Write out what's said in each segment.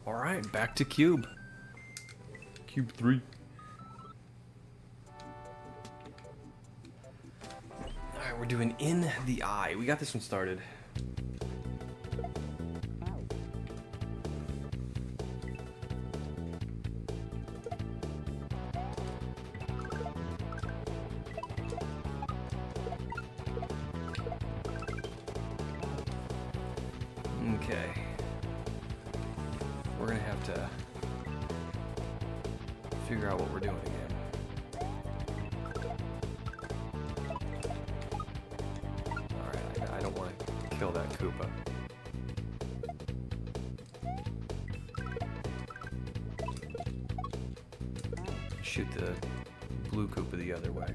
Alright, back to Cube. Cube 3. Alright, we're doing In the Eye. We got this one started. Okay. We're gonna have to figure out what we're doing again. Alright, I don't want to kill that Koopa. Shoot the blue Koopa the other way.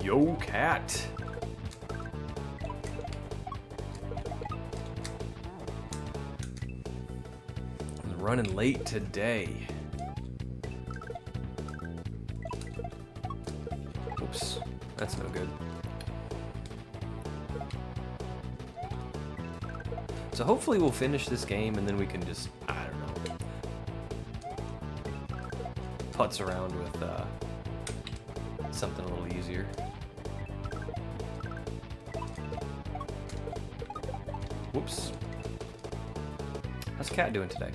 Yo, cat! I'm running late today. Oops, that's no good. So hopefully we'll finish this game and then we can just, I don't know, putz around with something a little easier. Whoops. How's Cat doing today?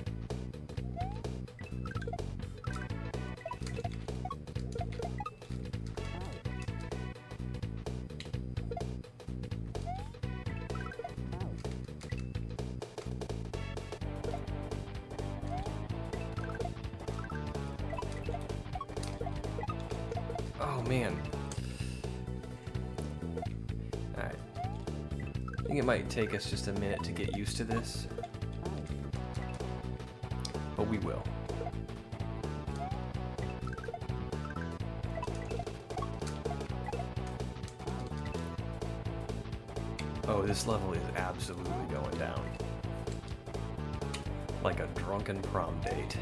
Oh man. Alright. I think it might take us just a minute to get used to this. But we will. Oh, this level is absolutely going down. Like a drunken prom date.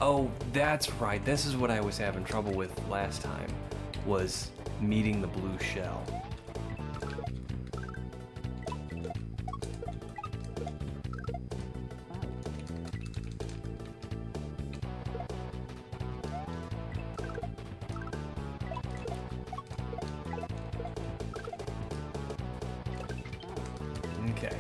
Oh, that's right. This is what I was having trouble with last time, was meeting the blue shell. Okay.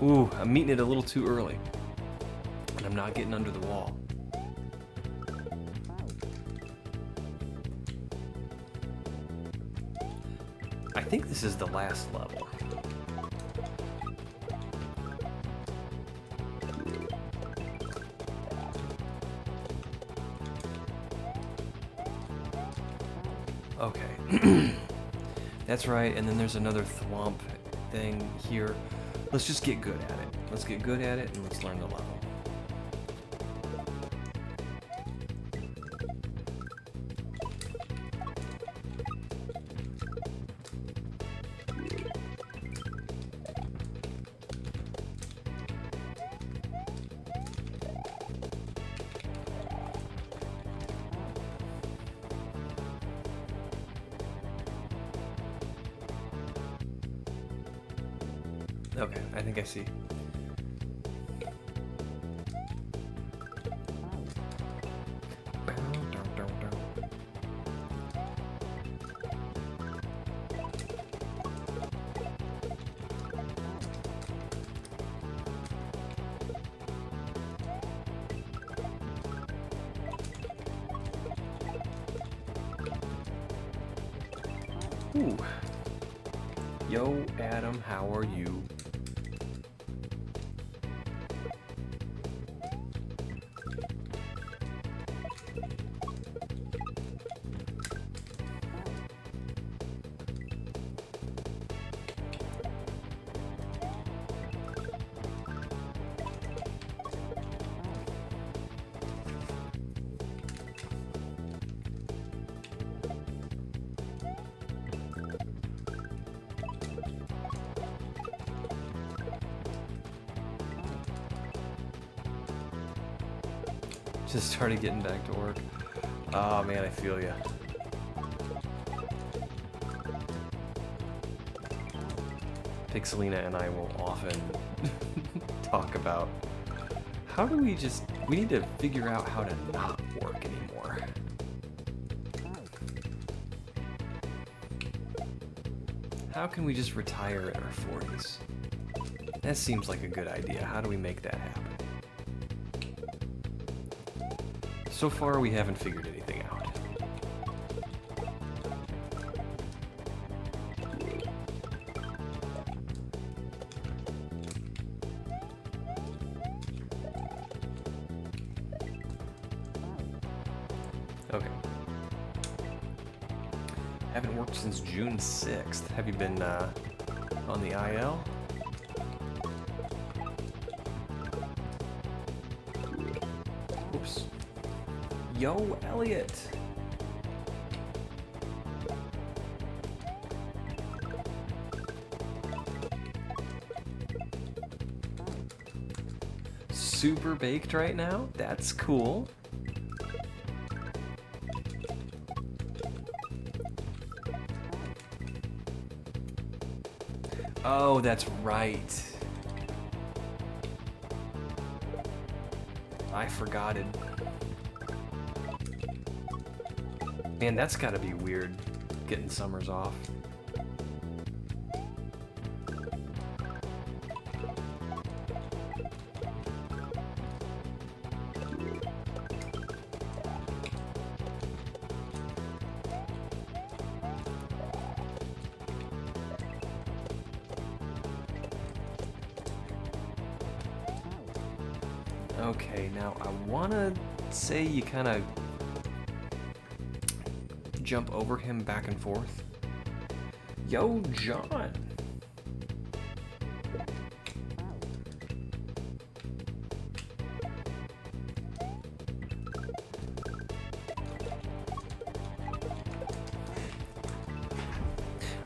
Ooh, I'm meeting it a little too early. And I'm not getting under the wall. I think this is the last level. Okay. That's right, and then there's another thwomp thing here. Let's just get good at it. Let's get good at it and let's learn the level. Okay, I think I see. Ooh. Yo, Adam, how are you? Just started getting back to work. Oh man, I feel ya. Pixelina and I will often talk about how do we need to figure out how to not work anymore. How can we just retire in our 40s? That seems like a good idea. How do we make that happen? So far, we haven't figured anything out. Okay. Haven't worked since June 6th. Have you been on the IL? Oops. Yo, Elliot! Super baked right now? That's cool. Oh, that's right. I forgot it. Man, that's gotta be weird, getting summers off. Okay, now I wanna say you kind of jump over him back and forth. Yo, John!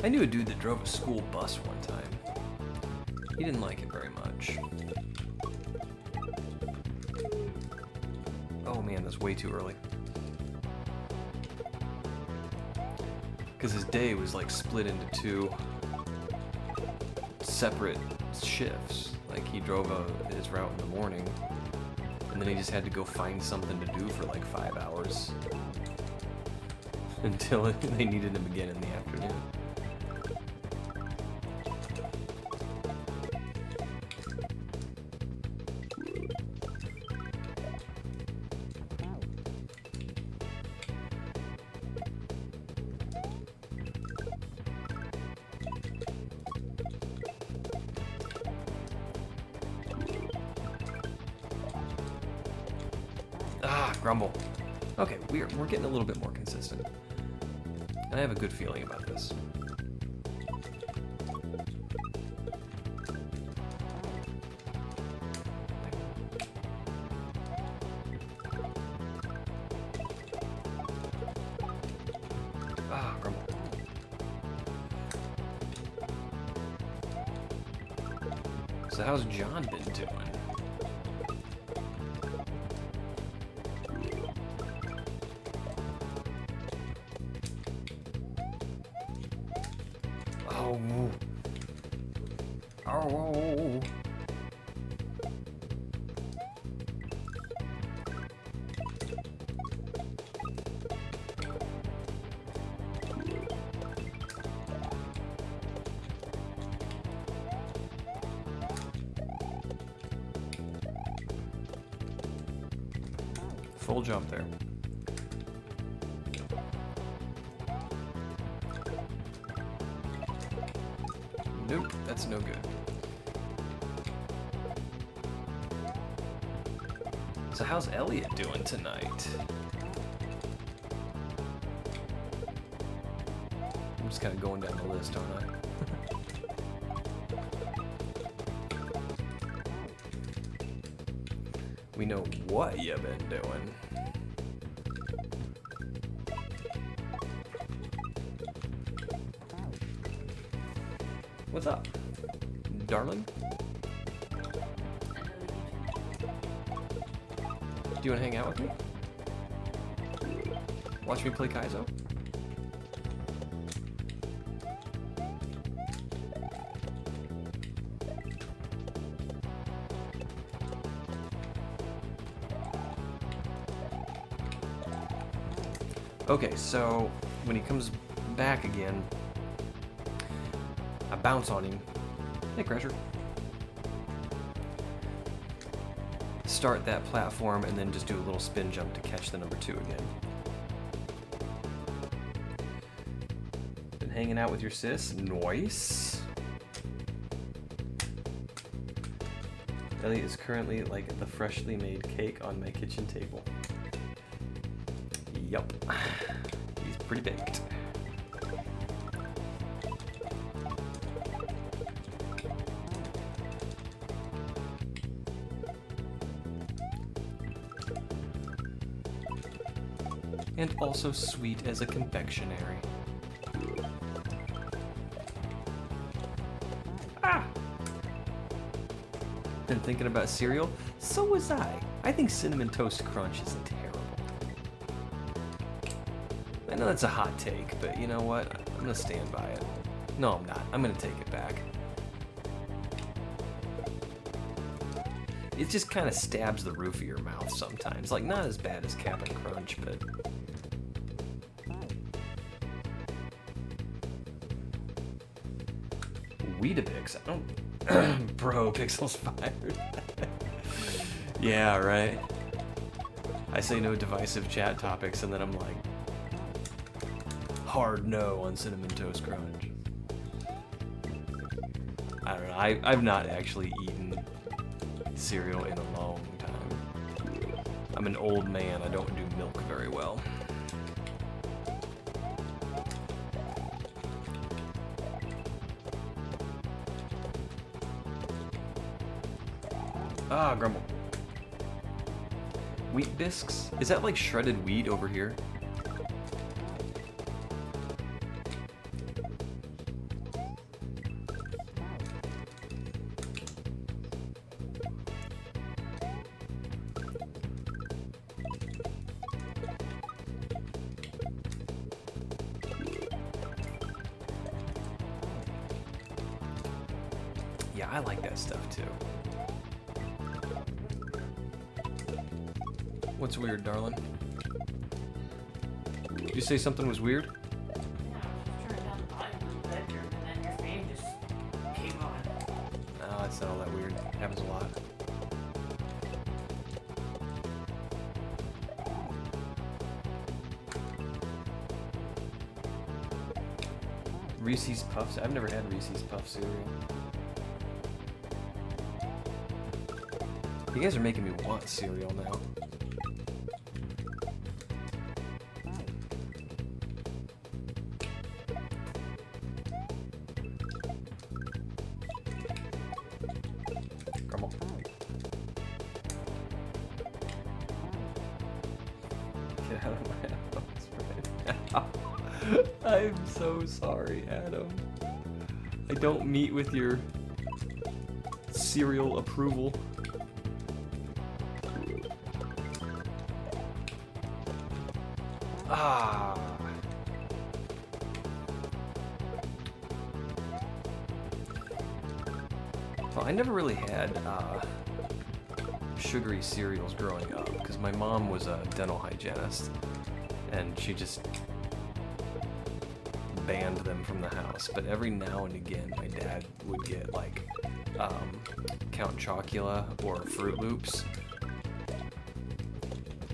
I knew a dude that drove a school bus one time. He didn't like it very much. Oh man, that's way too early. Because his day was like split into two separate shifts. Like he drove his route in the morning, and then he just had to go find something to do for like 5 hours until they needed him again in the afternoon. Grumble. Okay, we're getting a little bit more consistent. And I have a good feeling about this. Grumble. So how's John been doing? Oh. Full jump there. Nope, that's no good. So how's Elliot doing tonight? I'm just kind of going down the list, aren't I? We know what you've been doing. What's up, darling? Do you want to hang out with me? Watch me play Kaizo? Okay, so when he comes back again, I bounce on him. Hey, Crasher. Start that platform and then just do a little spin jump to catch the number 2 again. Been hanging out with your sis? Nice. Elliot is currently like the freshly made cake on my kitchen table. Yup. He's pretty baked. And also sweet as a confectionery. Ah! Been thinking about cereal? So was I. I think Cinnamon Toast Crunch is terrible. I know that's a hot take, but you know what? I'm gonna stand by it. No, I'm not. I'm gonna take it back. It just kind of stabs the roof of your mouth sometimes. Like, not as bad as Cap'n Crunch, but... Weetabix? I don't... Bro, Pixel's fired. Yeah, right. I say no divisive chat topics, and then I'm like... hard no on Cinnamon Toast Crunch. I don't know. I've not actually eaten cereal in a long time. I'm an old man. I don't do milk very well. Ah, grumble. Wheat bisques? Is that like shredded wheat over here? Yeah, I like that stuff too. What's weird, darling? Did you say something was weird? Yeah, I was just turning down the volume in the bedroom and then your fan just came on. No, that's not all that weird. Happens a lot. Reese's Puffs? I've never had Reese's Puff cereal. You guys are making me want cereal now. Come on. Get out of my house right now. I'm so sorry, Adam. I don't meet with your cereal approval. Ah. Well, I never really had sugary cereals growing up because my mom was a dental hygienist and she just banned them from the house. But every now and again, my dad would get like Count Chocula or Fruit Loops,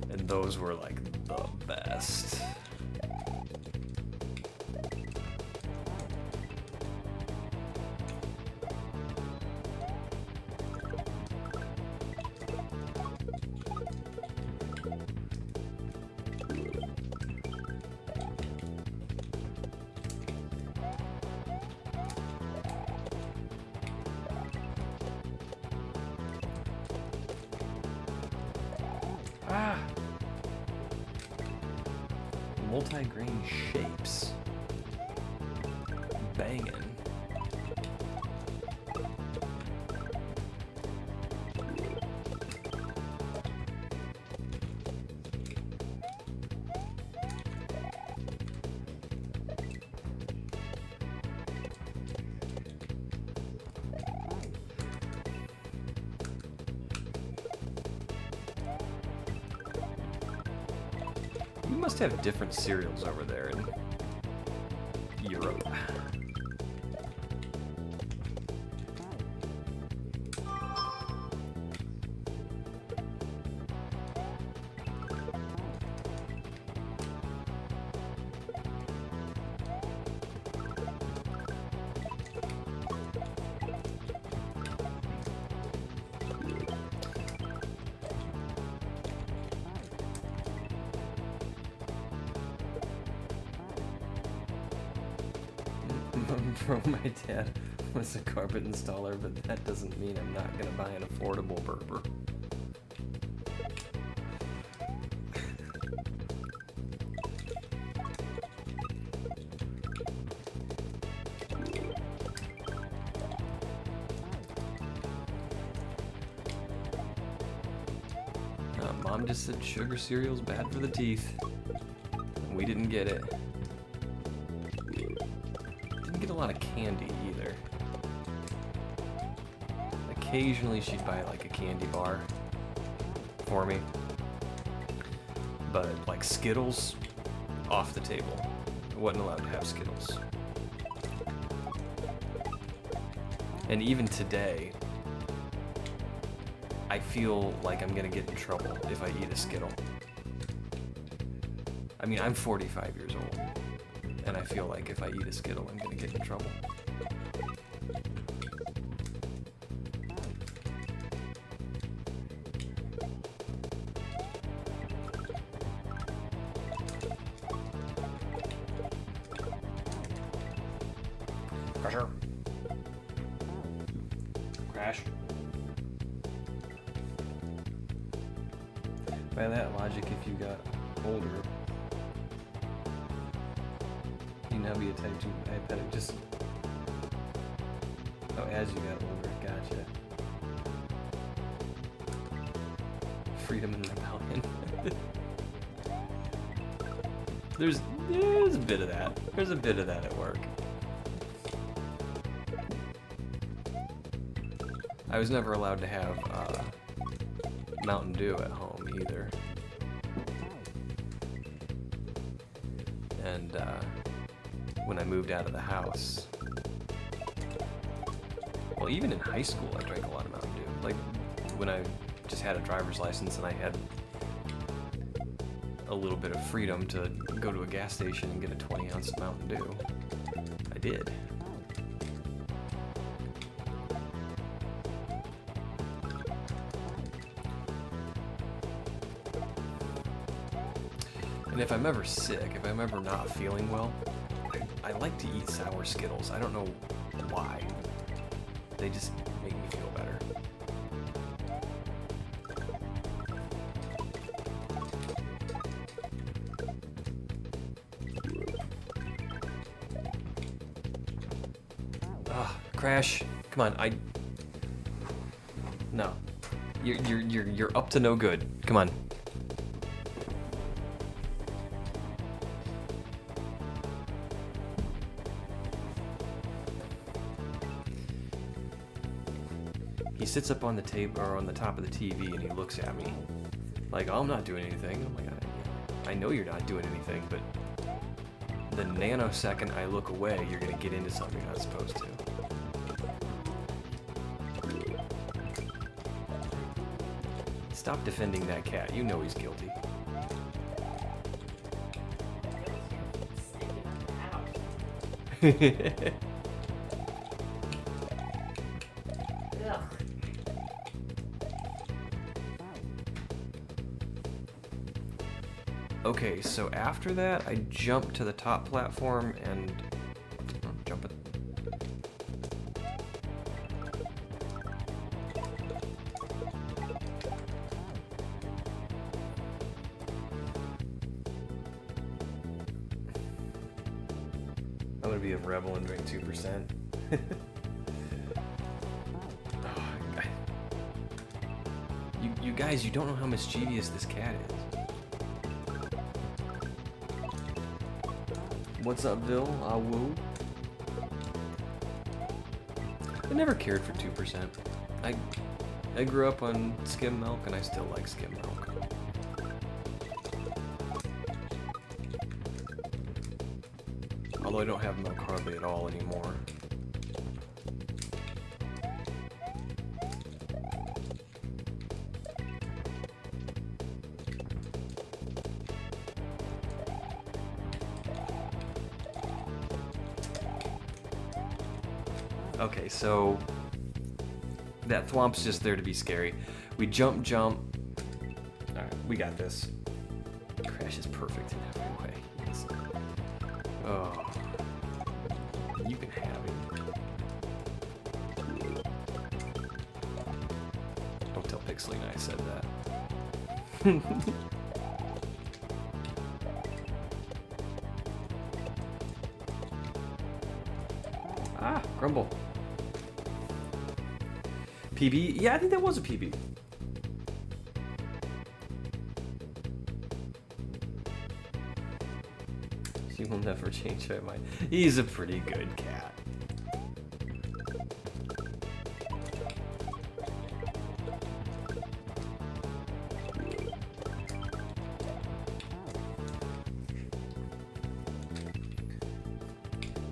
and those were like the best. Ah! Multi-grain shapes. Bangin'. You must have different cereals over there in Europe. Bro, my dad was a carpet installer, but that doesn't mean I'm not gonna buy an affordable burper. Mom just said sugar cereal's bad for the teeth. We didn't get it. Didn't get a lot of candy either. Occasionally she'd buy like a candy bar for me. But like Skittles, off the table. I wasn't allowed to have Skittles. And even today, I feel like I'm gonna get in trouble if I eat a Skittle. I mean, I'm 45 years old, and I feel like if I eat a Skittle, I'm gonna get in trouble. Pressure. Crash. By that logic, if you got older, you'd now be a type 2 diabetic. Just... Oh, as you got older, gotcha. Freedom and rebellion. There's a bit of that. There's a bit of that at work. I was never allowed to have Mountain Dew at home either. And when I moved out of the house, well, even in high school, I drank a lot of Mountain Dew. Like when I just had a driver's license and I had a little bit of freedom to go to a gas station and get a 20-ounce of Mountain Dew, I did. And if I'm ever sick, if I'm ever not feeling well, I like to eat sour Skittles. I don't know why. They just make me feel better. Ah, Crash. Come on, No. You're up to no good. Come on. He sits up on the table or on the top of the TV and he looks at me like, oh, I'm not doing anything. I'm like, I know you're not doing anything, but the nanosecond I look away, you're gonna get into something you're not supposed to. Stop defending that cat. You know he's guilty. Okay, so after that, I jump to the top platform and jump it. be a rebel and drink 2%. You guys, you don't know how mischievous this cat is. What's up, Bill? Ah, woo. I never cared for 2%. I grew up on skim milk, and I still like skim milk. Although I don't have milk hardly at all anymore. Okay, so that thwomp's just there to be scary. We jump. Alright, we got this. Crash is perfect in every way. Yes. Oh. You can have it. Don't tell Pixeline I said that. Ah, Grumble. PB? Yeah, I think that was a PB. She will never change my mind. He's a pretty good cat.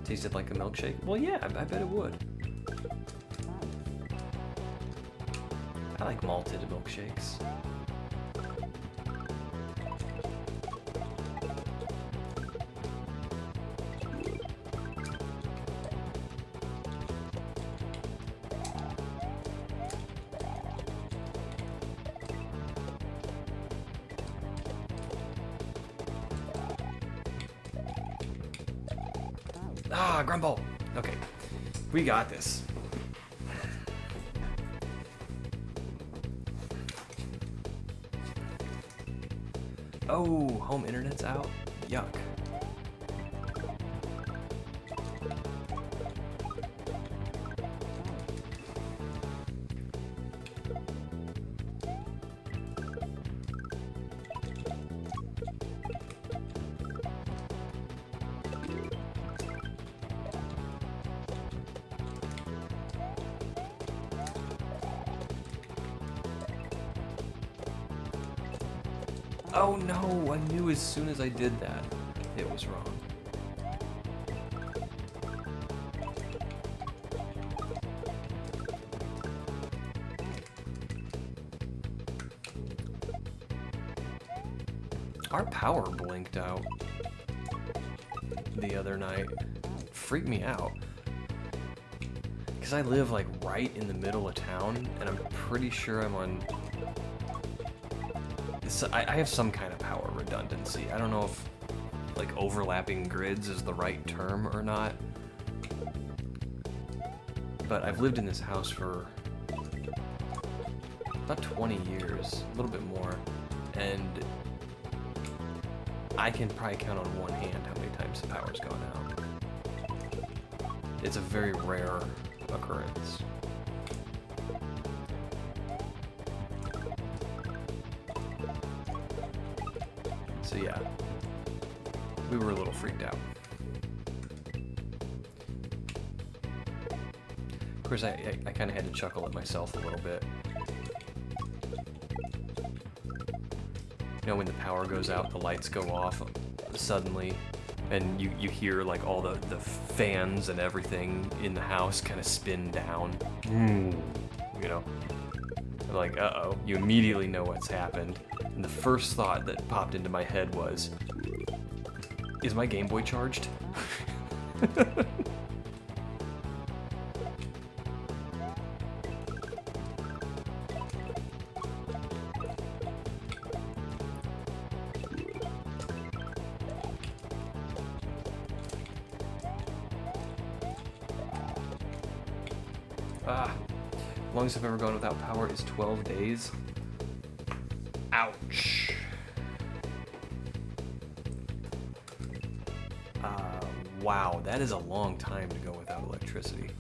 Tasted like a milkshake? Well, yeah, I bet it would. I like malted milkshakes. Ah, Grumble! Okay, we got this. Oh, home internet's out? Yuck. Oh no, I knew as soon as I did that, it was wrong. Our power blinked out the other night. Freaked me out. Because I live like right in the middle of town, and I'm pretty sure I'm on... So I have some kind of power redundancy. I don't know if like overlapping grids is the right term or not. But I've lived in this house for about 20 years, a little bit more, and I can probably count on one hand how many times the power's gone out. It's a very rare occurrence. So yeah, we were a little freaked out. Of course, I kind of had to chuckle at myself a little bit. You know, when the power goes out, the lights go off suddenly, and you hear like all the fans and everything in the house kind of spin down. You know, like, uh-oh, you immediately know what's happened. And the first thought that popped into my head was, is my Game Boy charged? Longest I've ever gone without power is 12 days. Ouch. Wow, that is a long time to go without electricity.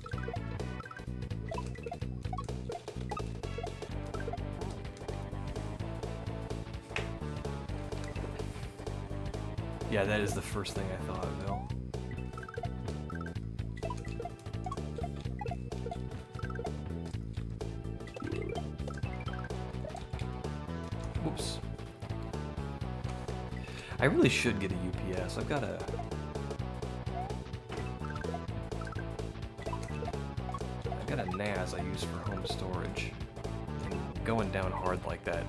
Yeah, that is the first thing I thought of, Bill. Whoops. I really should get a UPS. I've got a NAS I use for home storage. And going down hard like that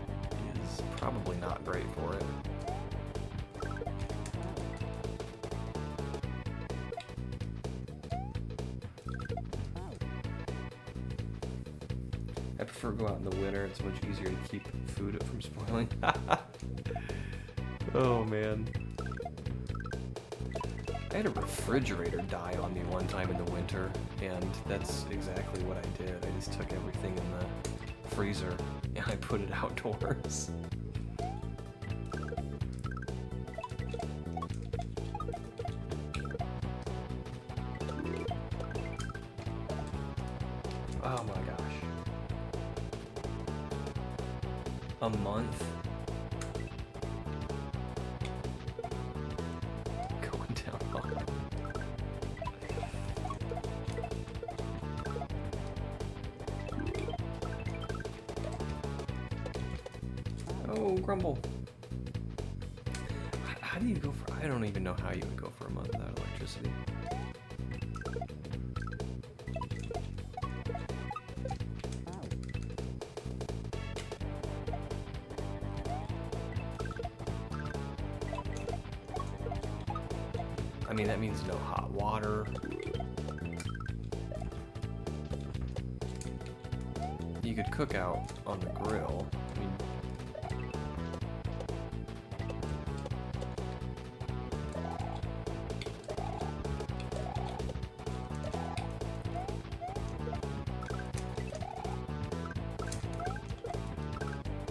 is probably not great for it. I prefer to go out in the winter. It's much easier to keep food from spoiling. Oh man. I had a refrigerator die on me one time in the winter, and that's exactly what I did. I just took everything in the freezer and I put it outdoors. Oh my gosh. A month? Going down hard. Oh, Grumble. How do you go for... I don't even know how you would go for a month without electricity. I mean, that means no hot water. You could cook out on the grill. I mean,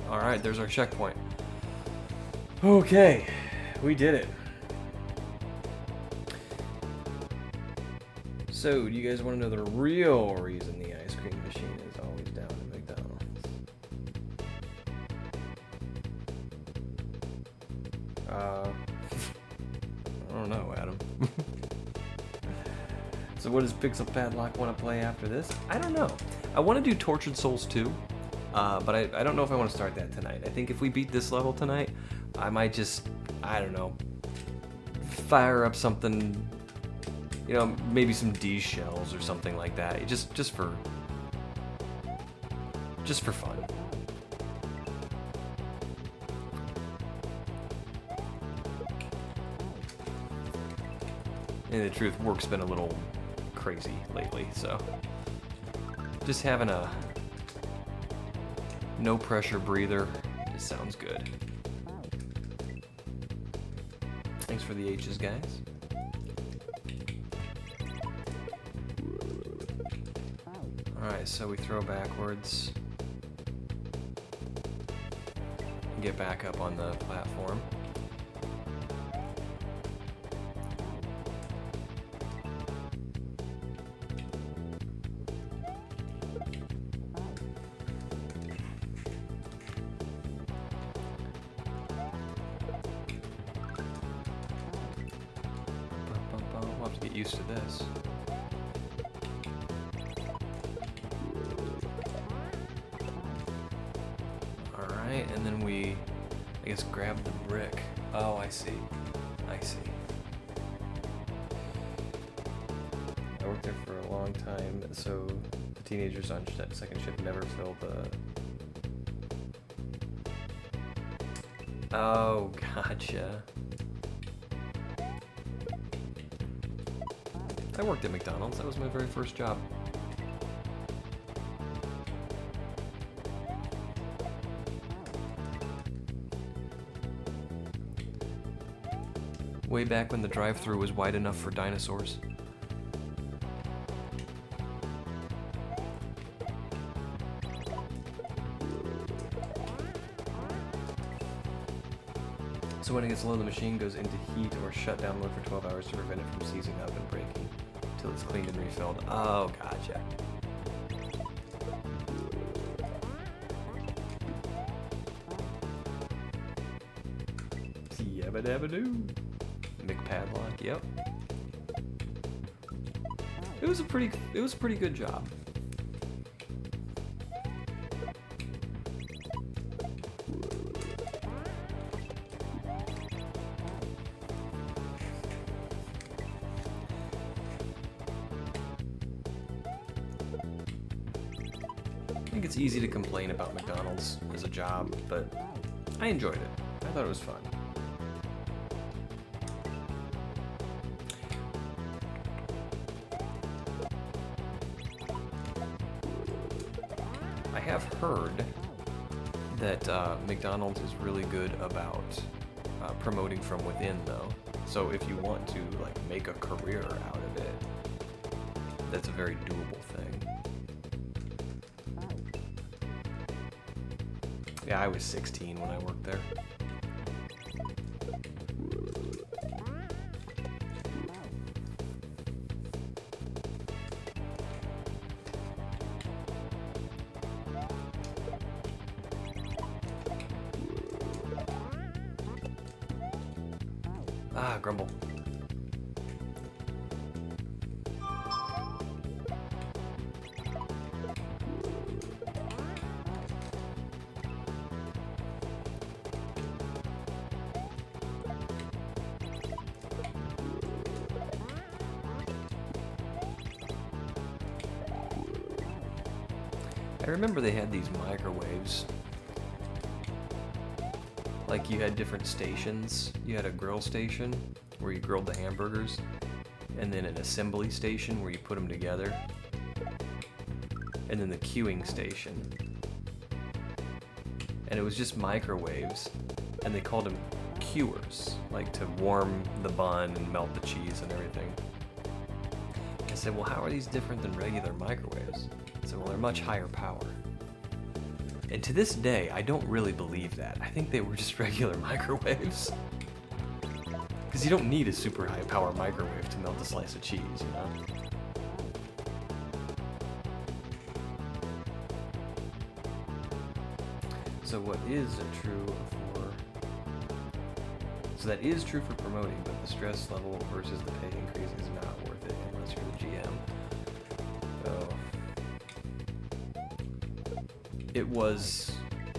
all right, there's our checkpoint. Okay, we did it. So, do you guys want to know the real reason the ice cream machine is always down at McDonald's? I don't know, Adam. So what does PixelPadlock want to play after this? I don't know. I want to do Tortured Souls 2, but I don't know if I want to start that tonight. I think if we beat this level tonight, I might just, I don't know, fire up something... You know, maybe some D shells or something like that. Just for fun. And the truth, work's been a little crazy lately, so just having a no pressure breather just sounds good. Thanks for the H's, guys. Alright, so we throw backwards. Get back up on the platform. We'll have to get used to this. And then we, I guess, grab the brick. Oh, I see. I see. I worked there for a long time, so the teenagers on second shift never filled the... Oh, gotcha. I worked at McDonald's. That was my very first job. Way back when the drive-thru was wide enough for dinosaurs. So when it gets low, the machine goes into heat or shutdown mode for 12 hours to prevent it from seizing up and breaking until it's cleaned and refilled. Oh, gotcha. Yabba dabba doo. PixelPadlock, yep. It was a pretty good job. I think it's easy to complain about McDonald's as a job, but I enjoyed it. I thought it was fun. I have heard that McDonald's is really good about promoting from within, though. So if you want to like make a career out of it, that's a very doable thing. Yeah, I was 16 when I worked there. Ah, grumble. I remember they had these microwaves. Like you had different stations. You had a grill station where you grilled the hamburgers, and then an assembly station where you put them together, and then the queuing station. And it was just microwaves, and they called them queuers, like to warm the bun and melt the cheese and everything. I said, well, how are these different than regular microwaves? I said, well, they're much higher power. And to this day, I don't really believe that. I think they were just regular microwaves. Because you don't need a super high power microwave to melt a slice of cheese, you know? So what is true for... So that is true for promoting, but the stress level versus the pay increase is not worth it unless you're the GM. Oh. It was...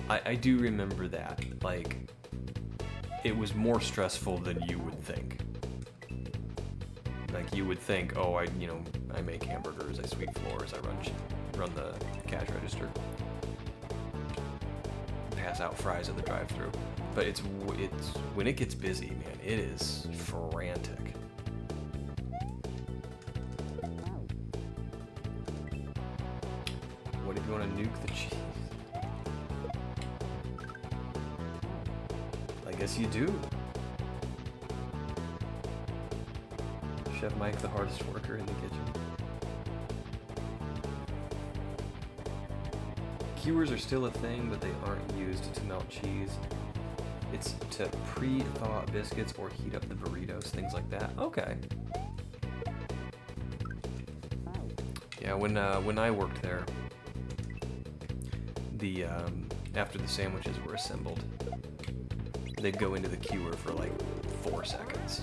I do remember that. Like, it was more stressful than you would think. Like, you would think, oh, I make hamburgers, I sweep floors, I run the cash register, pass out fries at the drive-thru. But it's when it gets busy, man, it is frantic. What if you want to nuke the cheese? I guess you do. Chef Mike, the hardest worker in the kitchen. Queuers are still a thing, but they aren't used to melt cheese. It's to pre-thaw out biscuits or heat up the burritos, things like that. Okay. Yeah, when I worked there, the after the sandwiches were assembled, they'd go into the queuer for like 4 seconds.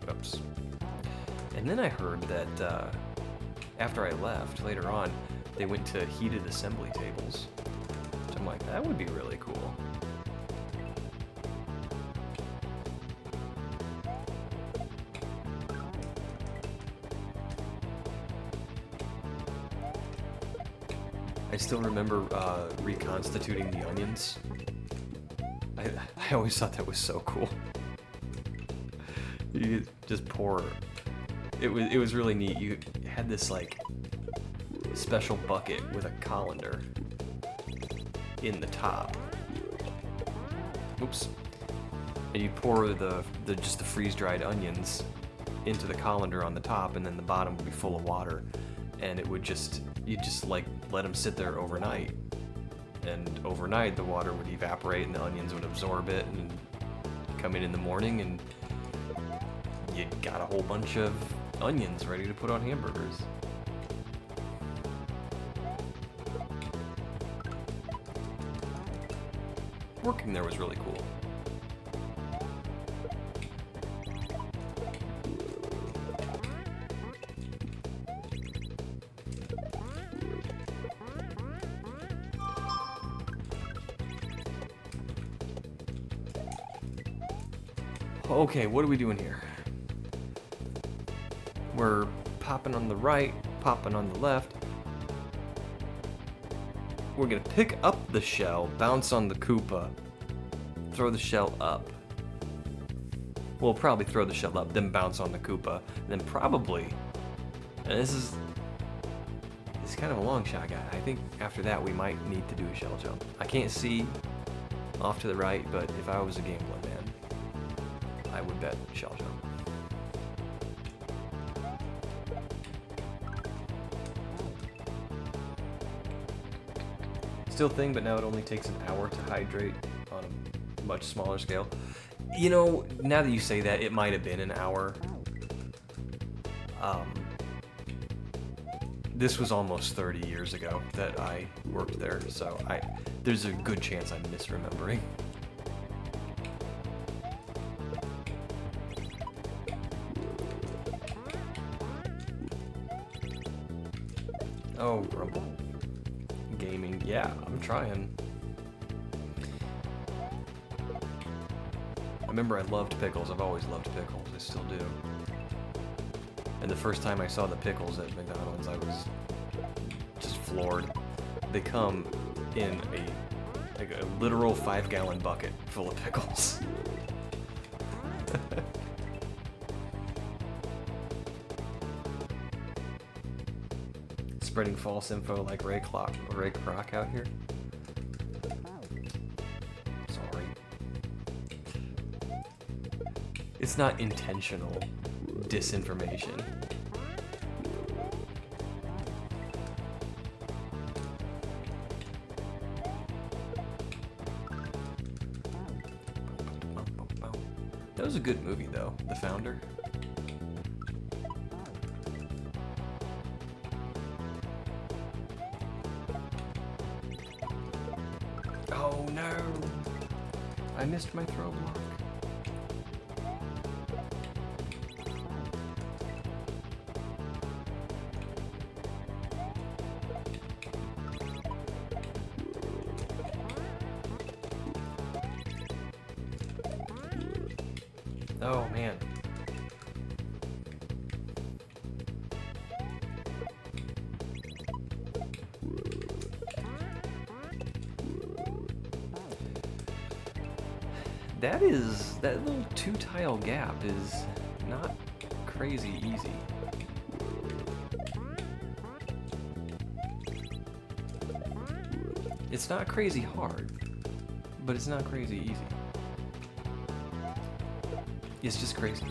Oops. And then I heard that after I left, later on, they went to heated assembly tables. So I'm like, that would be really cool. I still remember reconstituting the onions. I always thought that was so cool. You could just pour. It was really neat. You had this like special bucket with a colander in the top. Oops. And you pour the freeze-dried onions into the colander on the top, and then the bottom would be full of water, and it would just, you just like let them sit there overnight, and overnight the water would evaporate and the onions would absorb it, and come in the morning and you got a whole bunch of onions ready to put on hamburgers. Working there was really cool. Okay, what are we doing here? We're popping on the right, popping on the left. We're gonna pick up the shell, bounce on the Koopa, throw the shell up. We'll probably throw the shell up, then bounce on the Koopa, then probably, and this is kind of a long shot, guy. I think after that we might need to do a shell jump. I can't see off to the right, but if I was a gambling man, I would bet shell jump. Still thing, but now it only takes an hour to hydrate on a much smaller scale. You know, now that you say that, it might have been an hour. This was almost 30 years ago that I worked there, so there's a good chance I'm misremembering. Oh, Grumble. Gaming, yeah, I'm trying. I remember I loved pickles. I've always loved pickles. I still do. And the first time I saw the pickles at McDonald's, I was just floored. They come in a literal 5-gallon bucket full of pickles. Spreading false info like Ray Kroc out here. Sorry. It's not intentional disinformation. That was a good movie though, The Founder. Oh no! I missed my throw block. Oh man. That little 2-tile gap is not crazy easy. It's not crazy hard, but it's not crazy easy. It's just crazy.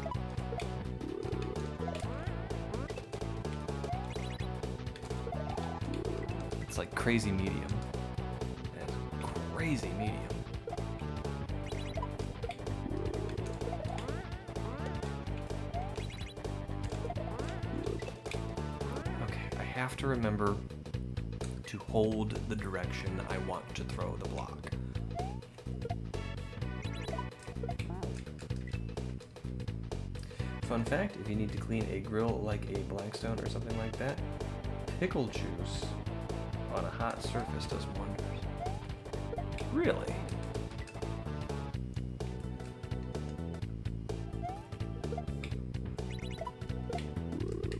It's like crazy medium. That's crazy medium. I have to remember to hold the direction I want to throw the block. Fun fact, if you need to clean a grill like a Blackstone or something like that, pickle juice on a hot surface does wonders. Really?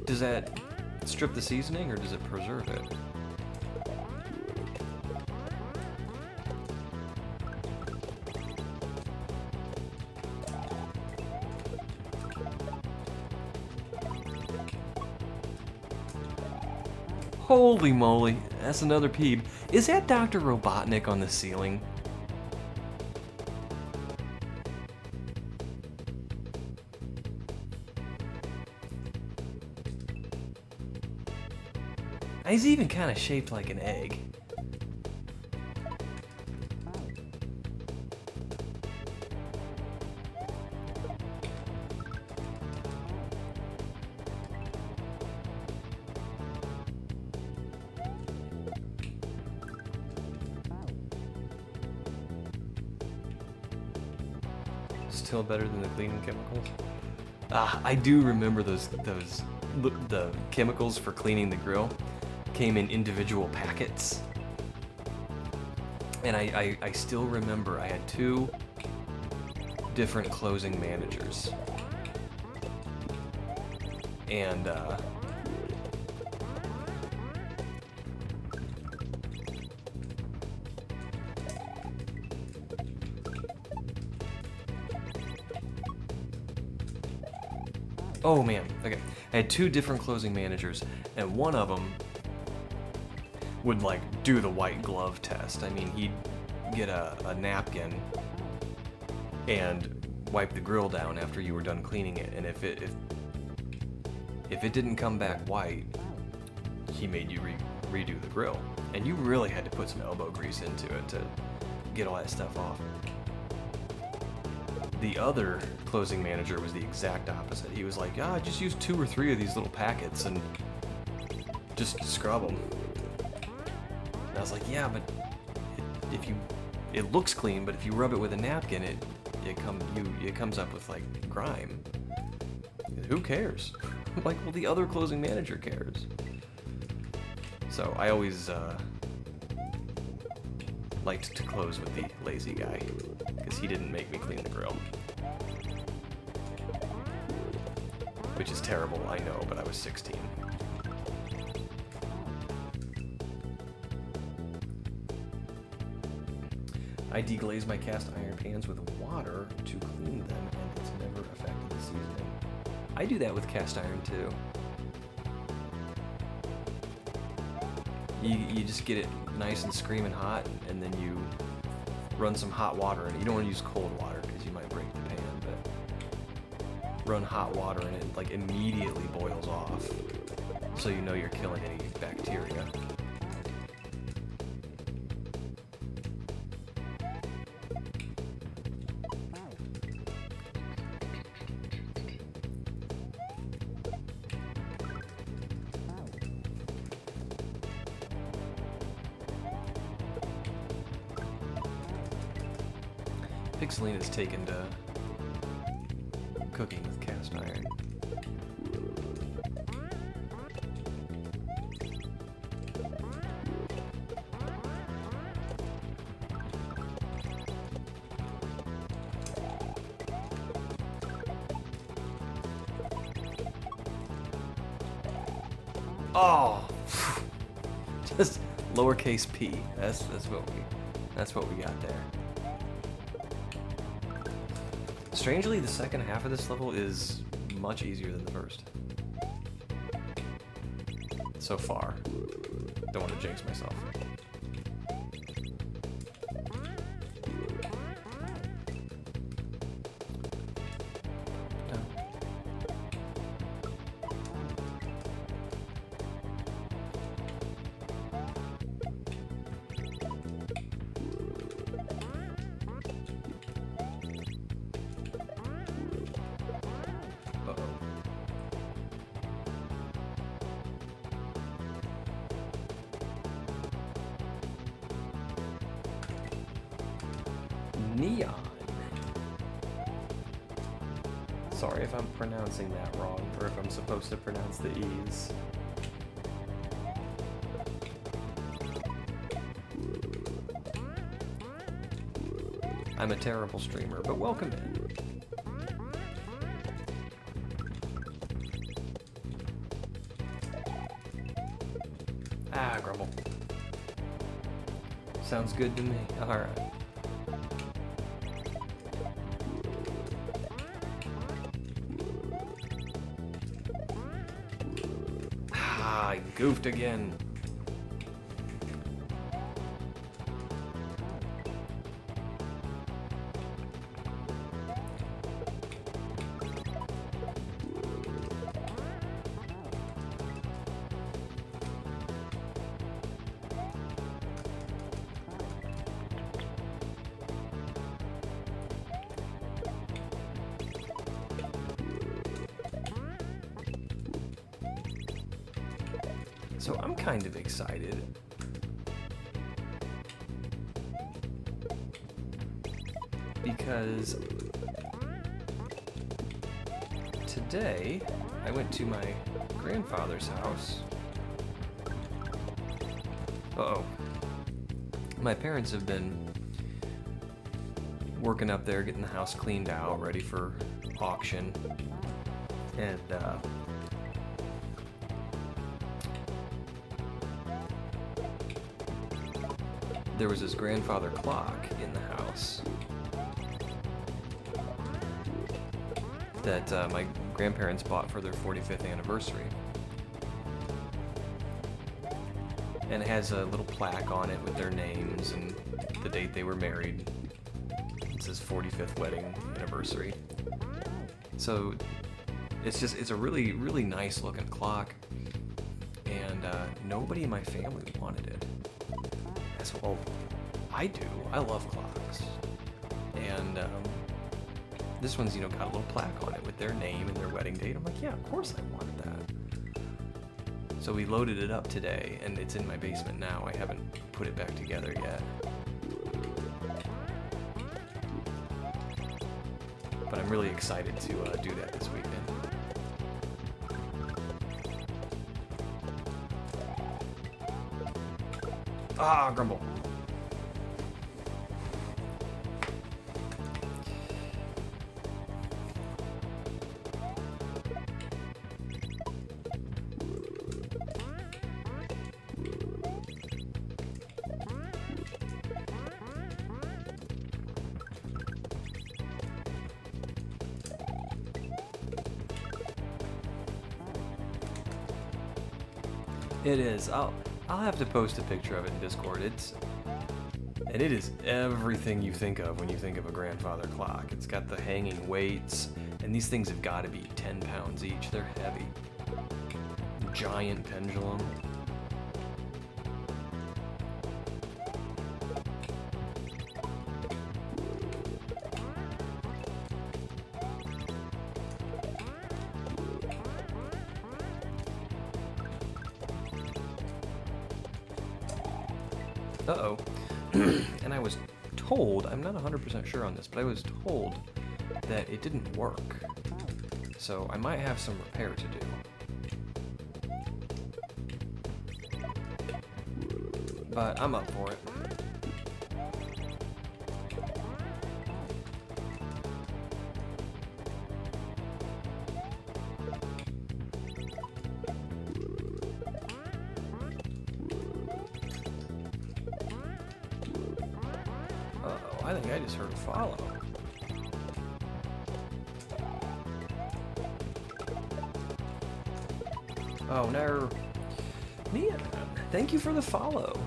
Does that strip the seasoning or does it preserve it? Holy moly, that's another peeb. Is that Dr. Robotnik on the ceiling? He's even kind of shaped like an egg. Still better than the cleaning chemicals. I do remember the chemicals for cleaning the grill came in individual packets, and I still remember I had 2 different closing managers, and oh man, okay. I had 2 different closing managers, and one of them would like do the white glove test. I mean, he'd get a napkin and wipe the grill down after you were done cleaning it, and if it didn't come back white, he made you redo the grill, and you really had to put some elbow grease into it to get all that stuff off. The other closing manager was the exact opposite. He was like, just use 2 or 3 of these little packets and just scrub them. And I was like, yeah, but it looks clean, but if you rub it with a napkin, it comes up with like grime. Who cares? I'm like, well, the other closing manager cares. So I always liked to close with the lazy guy, because he didn't make me clean the grill. Which is terrible, I know, but I was 16. I deglaze my cast iron pans with water to clean them, and it's never affected the seasoning. I do that with cast iron too. You just get it nice and screaming hot, and then you run some hot water in it. You don't want to use cold water because you might break the pan, but run hot water in it, and like immediately boils off, so you know you're killing any bacteria. Pixelina's taken to cooking with cast iron. Oh, just lowercase p. That's what we got there. Strangely, the second half of this level is much easier than the first. So far. Don't want to jinx myself. Neon. Sorry if I'm pronouncing that wrong, or if I'm supposed to pronounce the E's. I'm a terrible streamer, but welcome in. Ah, grumble. Sounds good to me. Alright. I goofed again. So I'm kind of excited. Because today I went to my grandfather's house. Uh-oh. My parents have been working up there, getting the house cleaned out, ready for auction. And there was this grandfather clock in the house that my grandparents bought for their 45th anniversary. And it has a little plaque on it with their names and the date they were married. It says 45th wedding anniversary. So it's a really, really nice looking clock. And nobody in my family wanted it. I said, well, I do. I love clocks. And this one's, got a little plaque on it with their name and their wedding date. I'm like, yeah, of course I wanted that. So we loaded it up today, and it's in my basement now. I haven't put it back together yet. But I'm really excited to do that this weekend. Ah, grumble. It is. I'll have to post a picture of it in Discord. It is everything you think of when you think of a grandfather clock. It's got the hanging weights, and these things have got to be 10 pounds each. They're heavy. Giant pendulum. Uh-oh. And I was told, I'm not 100% sure on this, but I was told that it didn't work. So I might have some repair to do. But I'm up for it. I think I just heard a follow. Oh no. Mia, thank you for the follow.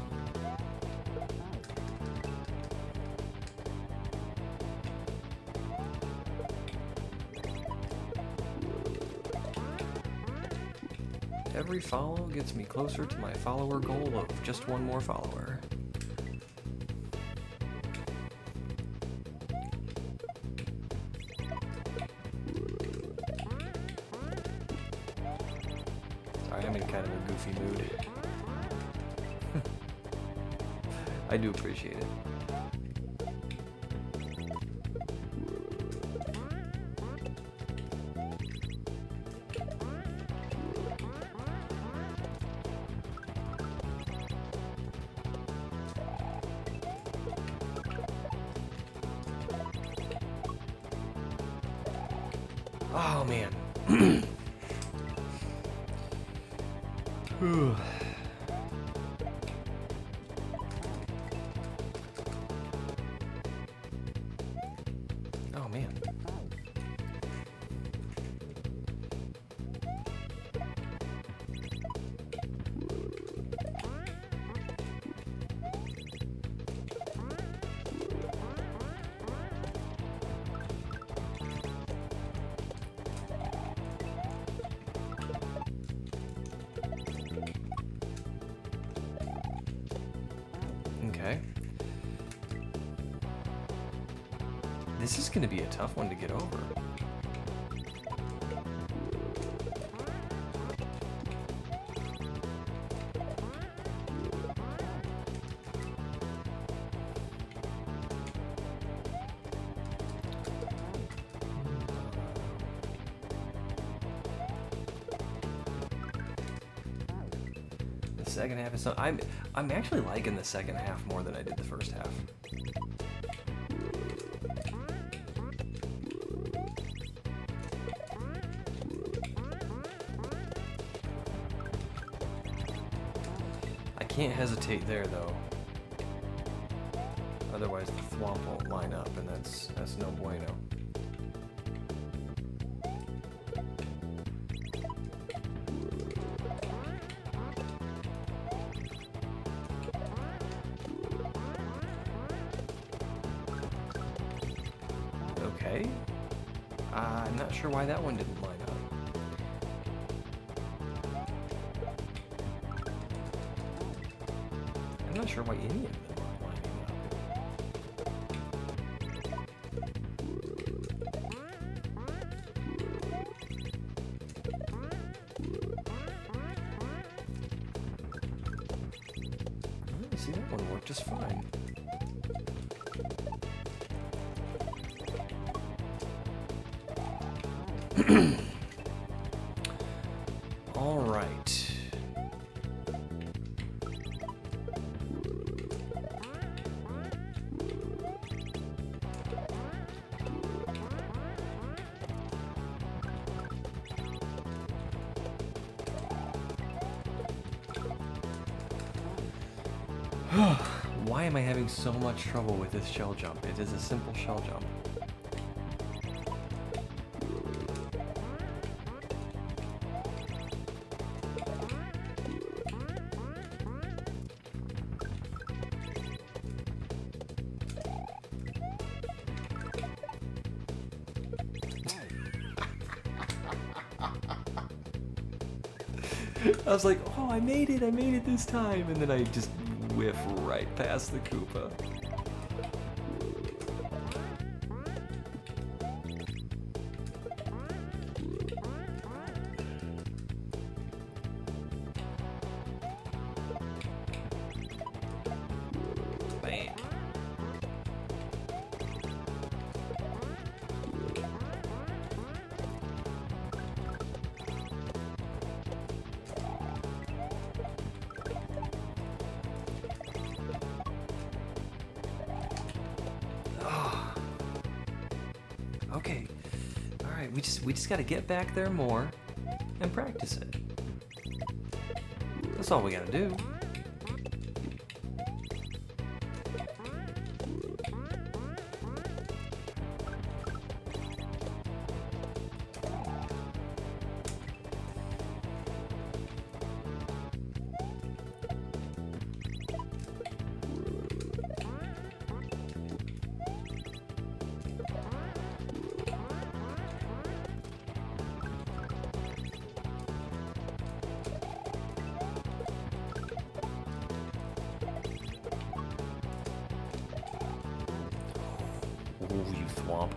Every follow gets me closer to my follower goal of just one more follower. I'm in kind of a goofy mood. I do appreciate it. Oh man. Oh man. Okay. This is going to be a tough one to get over. second half is so I'm actually liking the second half more than I did the first half. I can't hesitate there though. Otherwise the thwomp won't line up, and that's no bueno. Okay. I'm not sure why that one didn't line up. I'm not sure why any of them are lining up. Oh, see, that one worked just fine. All right. Why am I having so much trouble with this shell jump? It is a simple shell jump. I was like, oh, I made it this time, and then I just whiff right past the Koopa. Bam. Okay. All right, we just got to get back there more and practice it. That's all we got to do. Oh, you thwomp.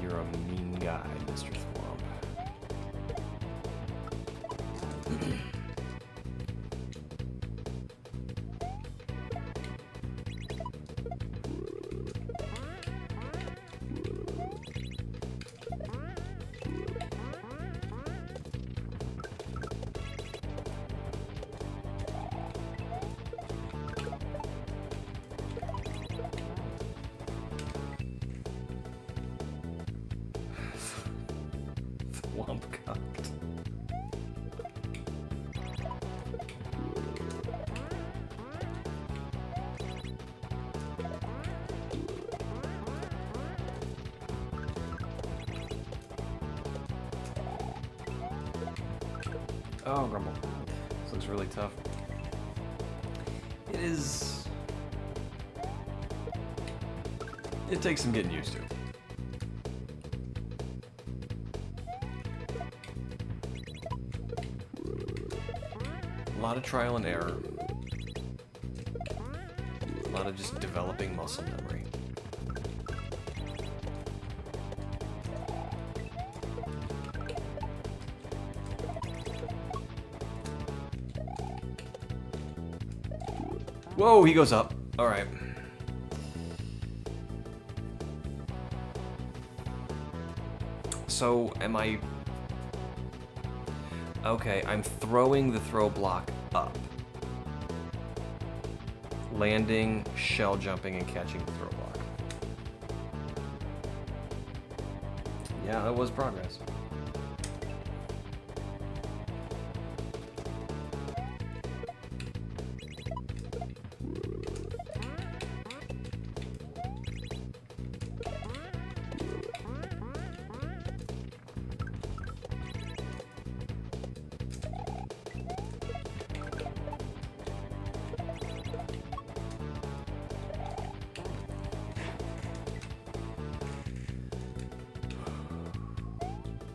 You're a mean guy, Mr. Thwomp. Thwomp cocked. Oh, Grumble. This looks really tough. It is... It takes some getting used to. A lot of trial and error. A lot of just developing muscle memory. Whoa, he goes up. All right. So, am I... Okay, I'm throwing the throw block up. Landing, shell jumping, and catching the throw block. Yeah, that was progress.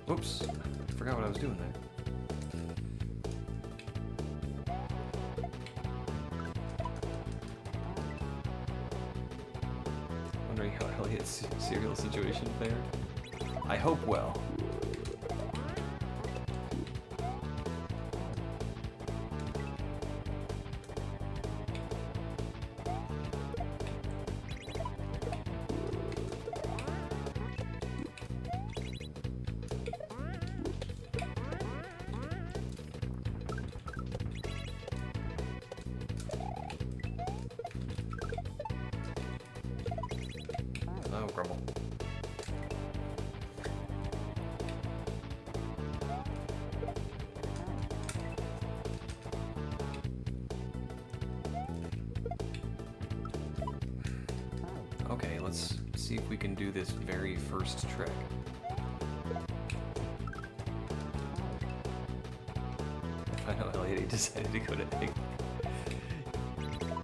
Oops, I forgot what I was doing there. Wondering how Elliot's cereal situation fared. I hope well. Oh, grumble. Okay, let's see if we can do this very first trick. If I know Elliot, he decided to go to egg.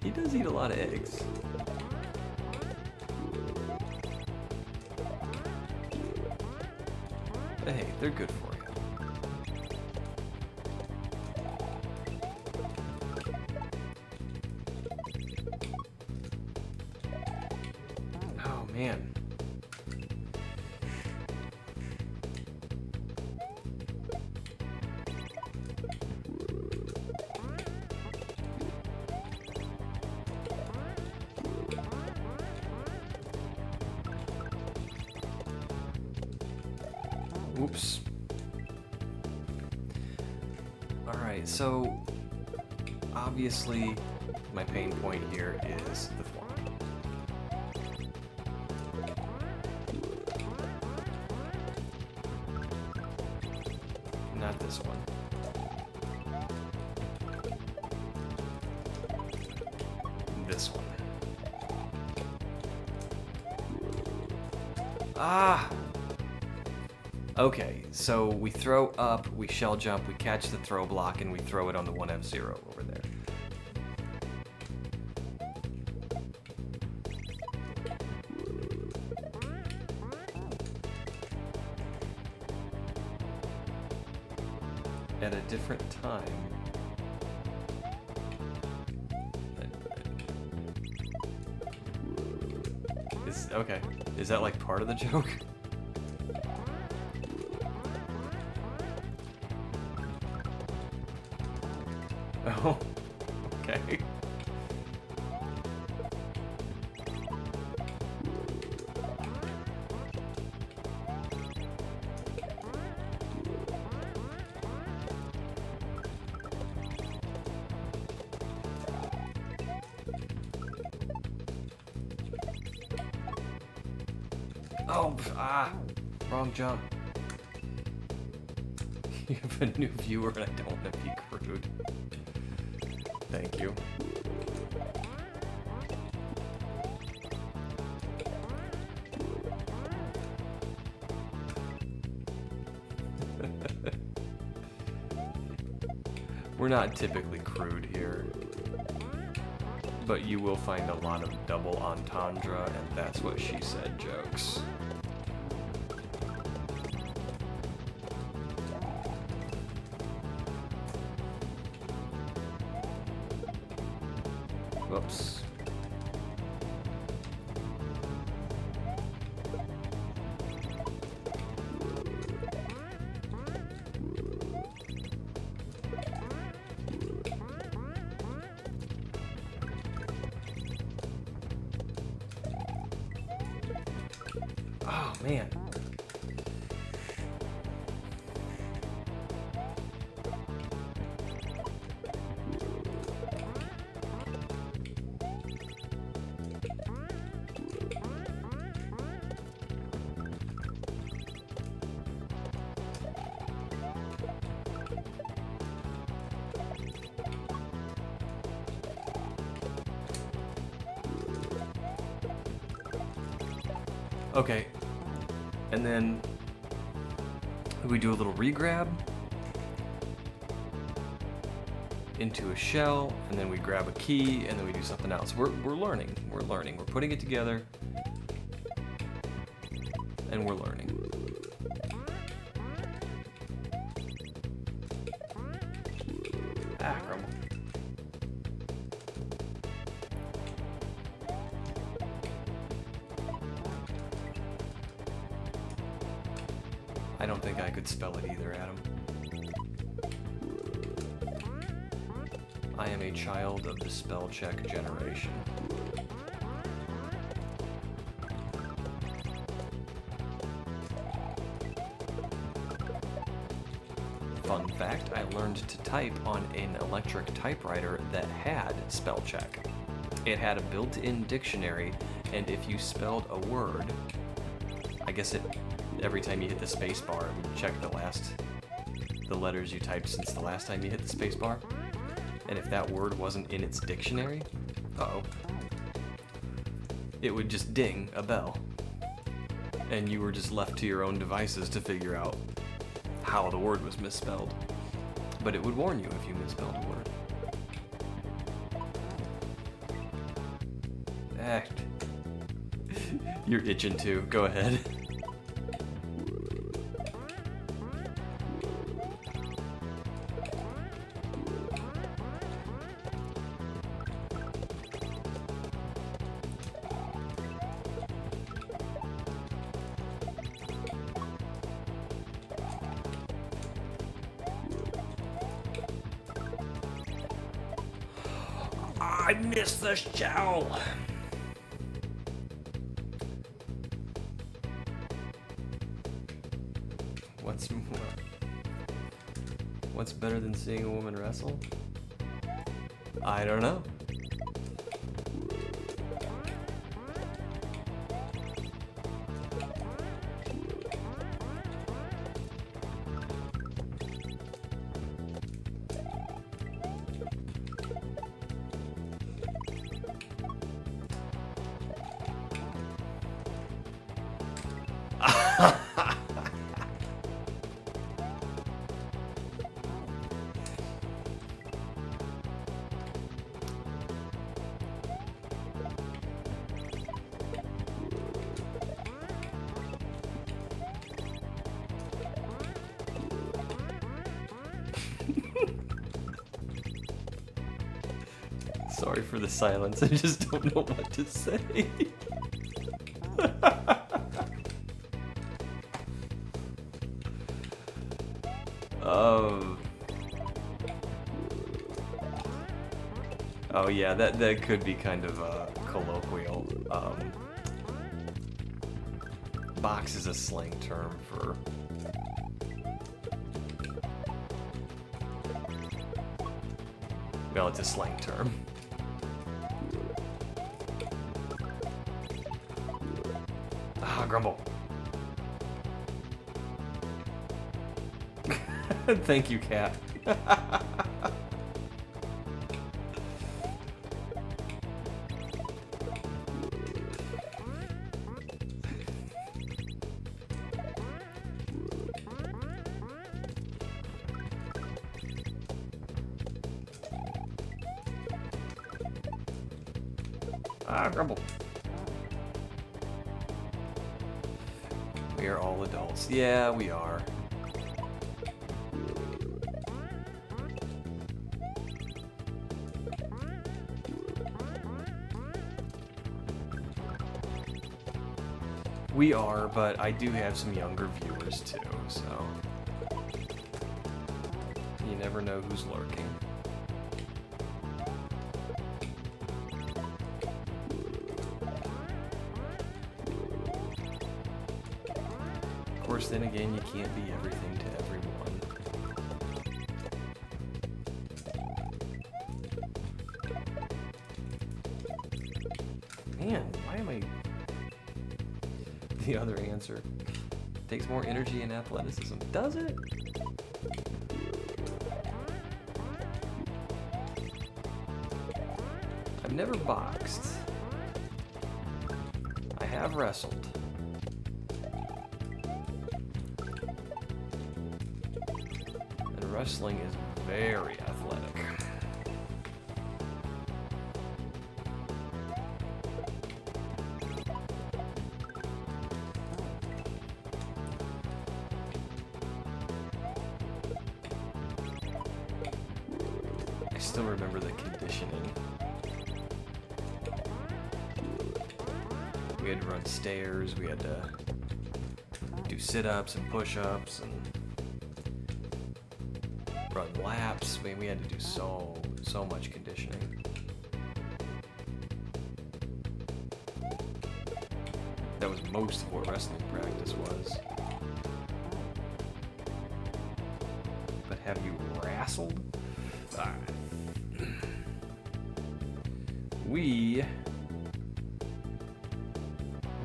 He does eat a lot of eggs. But hey, they're good for you. Oh man. Oops. Alright, so obviously my pain point here is the form. Not this one. This one. Ah! Okay, so we throw up, we shell jump, we catch the throw block, and we throw it on the 1F0 over there. At a different time. Okay, is that like part of the joke? Oh, okay. Oh, wrong jump. You have a new viewer and I don't want to be crude. Thank you. We're not typically crude here, but you will find a lot of double entendre, and that's what she said jokes. Whoops. Oh, man. Okay. And then we do a little regrab into a shell, and then we grab a key, and then we do something else. We're learning. We're learning. We're putting it together, and we're learning. Ah, crumble. I don't think I could spell it either, Adam. I am a child of the spell check generation. Fun fact, I learned to type on an electric typewriter that had spell check. It had a built-in dictionary, and if you spelled a word, I guess every time you hit the space bar, it would check the letters you typed since the last time you hit the space bar. And if that word wasn't in its dictionary, it would just ding a bell. And you were just left to your own devices to figure out how the word was misspelled. But it would warn you if you misspelled a word. Act. You're itching too. Go ahead. I missed the shell! What's better than seeing a woman wrestle? I don't know. Sorry for the silence, I just don't know what to say. Oh yeah, that could be kind of colloquial. Box is a slang term for... Well, it's a slang term. Ah, grumble. Thank you, cat. Ah, grumble. We are all adults. Yeah, we are. We are, but I do have some younger viewers too, so you never know who's lurking. Of course, then again, you can't be everything to everyone. Man, why am I... The other answer. Takes more energy and athleticism. Does it? I've never boxed. I have wrestled. wrestling is very athletic. I still remember the conditioning. We had to run stairs, we had to do sit-ups and push-ups and run laps. I mean, we had to do so much conditioning. That was most of what wrestling practice was. But have you wrestled? Alright. We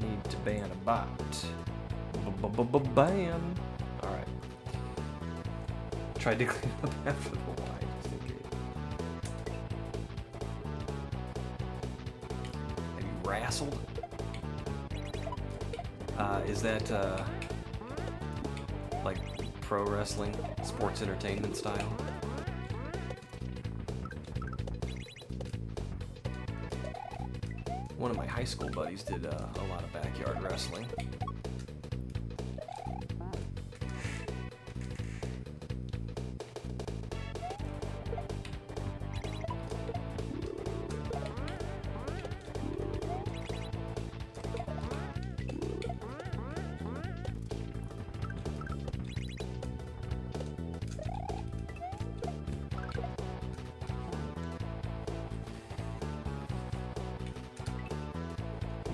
need to ban a bot. Ban. Alright. Tried to clean up after the line. Just in case. Have you wrestled? Is that like pro wrestling, sports entertainment style? One of my high school buddies did a lot of backyard wrestling.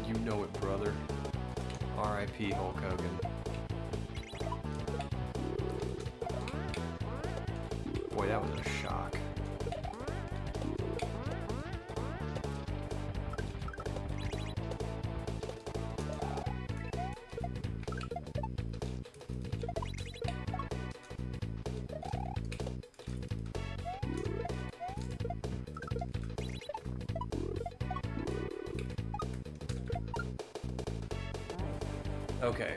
You know it, brother. R.I.P. Hulk Hogan. Boy, that was a shock. Okay.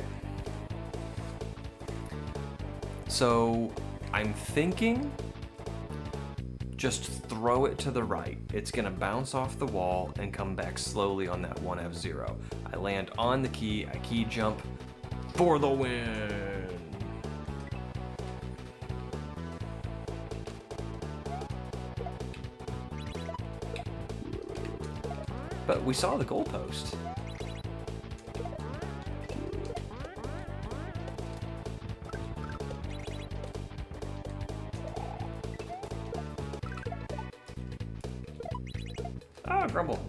So, I'm thinking just throw it to the right. It's gonna bounce off the wall and come back slowly on that 1F0. I land on the key, I key jump for the win. But we saw the goalpost. Ah, grumble.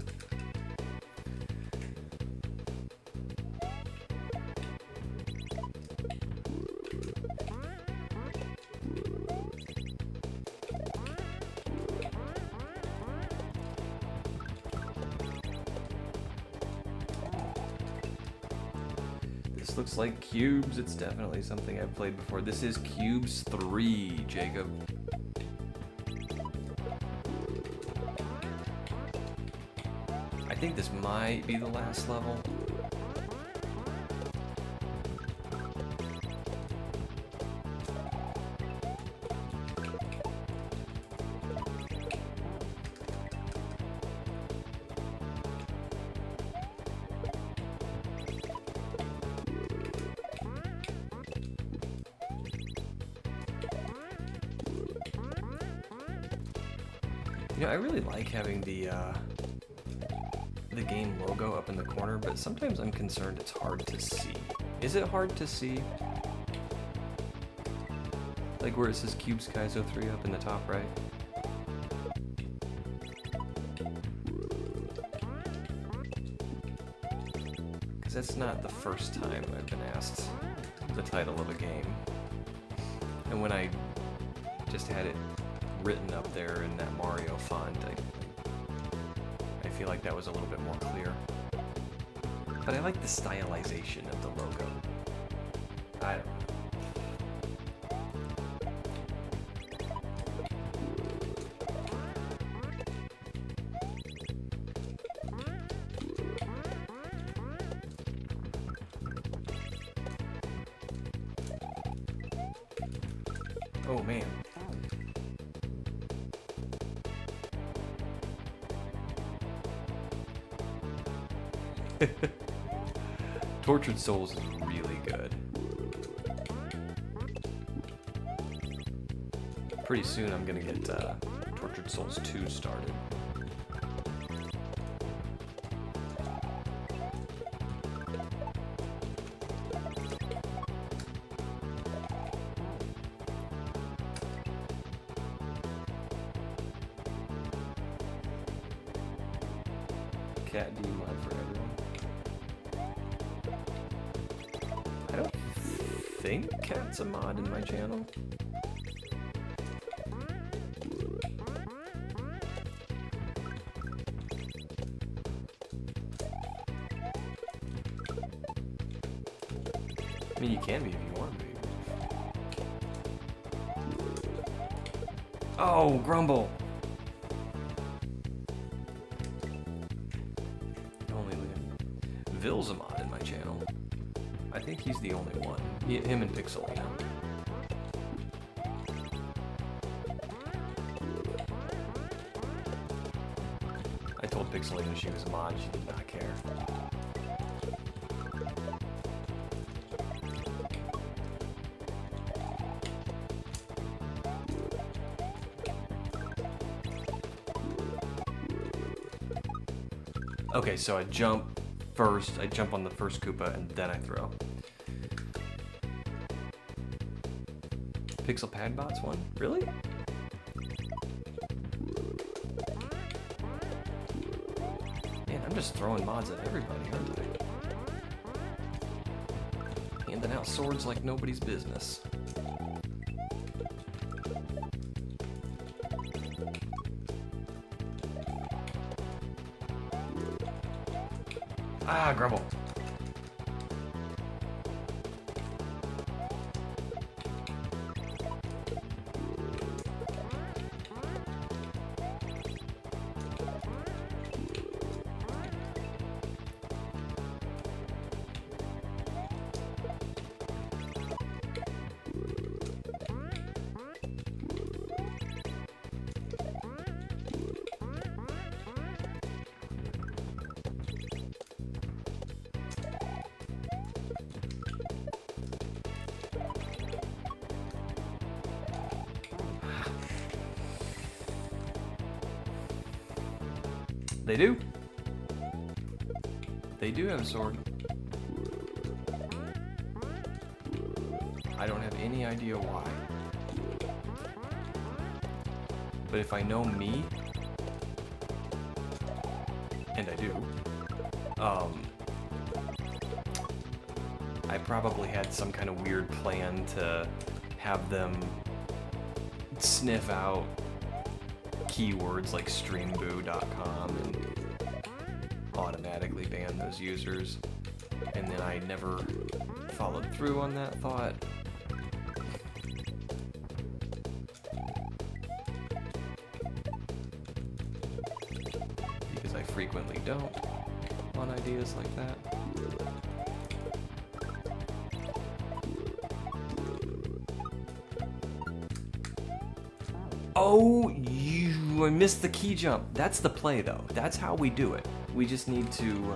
This looks like Cubes. It's definitely something I've played before. This is Cubes 3, Jacob. I think this might be the last level. You know, I really like having the game logo up in the corner, but sometimes I'm concerned it's hard to see. Is it hard to see? Like where it says Cubes Kaizo 3 up in the top right? Because that's not the first time I've been asked the title of a game. And when I just had it written up there in that Mario font, I feel like that was a little bit more clear. But I like the stylization of the logo. I don't know. Oh man. Tortured Souls is really good. Pretty soon I'm gonna get Tortured Souls 2 started. Cat D mod for everyone. I don't think Cat's a mod in my channel. I mean, you can be if you want to be. Oh, Grumble! Vill's a mod in my channel. I think he's the only one. Him and Pixel, you know. I told Pixelina she was a mod, she did not care. Okay, so I jump first, I jump on the first Koopa, and then I throw. PixelPadbots one? Really? Man, I'm just throwing mods at everybody, aren't I? Handing out swords like nobody's business. Ah, Grumble. They do. They do have a sword. I don't have any idea why. But if I know me, and I do, I probably had some kind of weird plan to have them sniff out keywords like streamboo.com and automatically ban those users, and then I never followed through on that thought. Because I frequently don't on ideas like that. Oh, I missed the key jump. That's the play, though. That's how we do it. We just need to,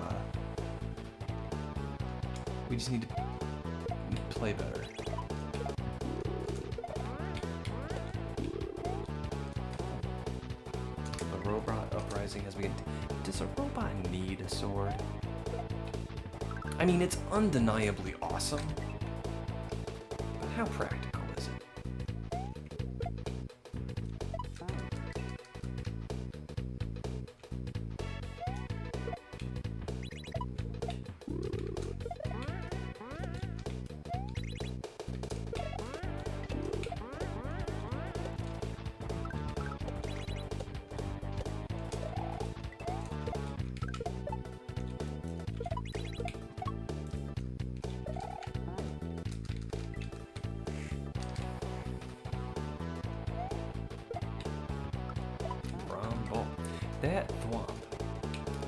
play better. A robot uprising has begun. Does a robot need a sword? I mean, it's undeniably awesome, but how practical is it? That thwomp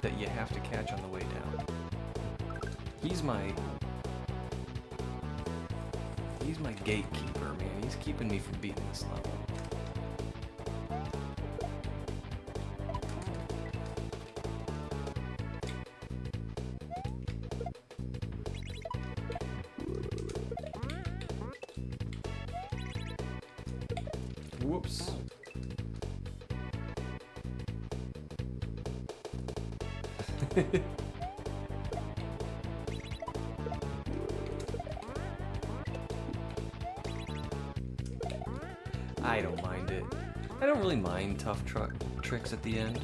that you have to catch on the way down. He's my gatekeeper, man. He's keeping me from beating this level. Whoops. I don't mind it. I don't really mind tough tricks at the end.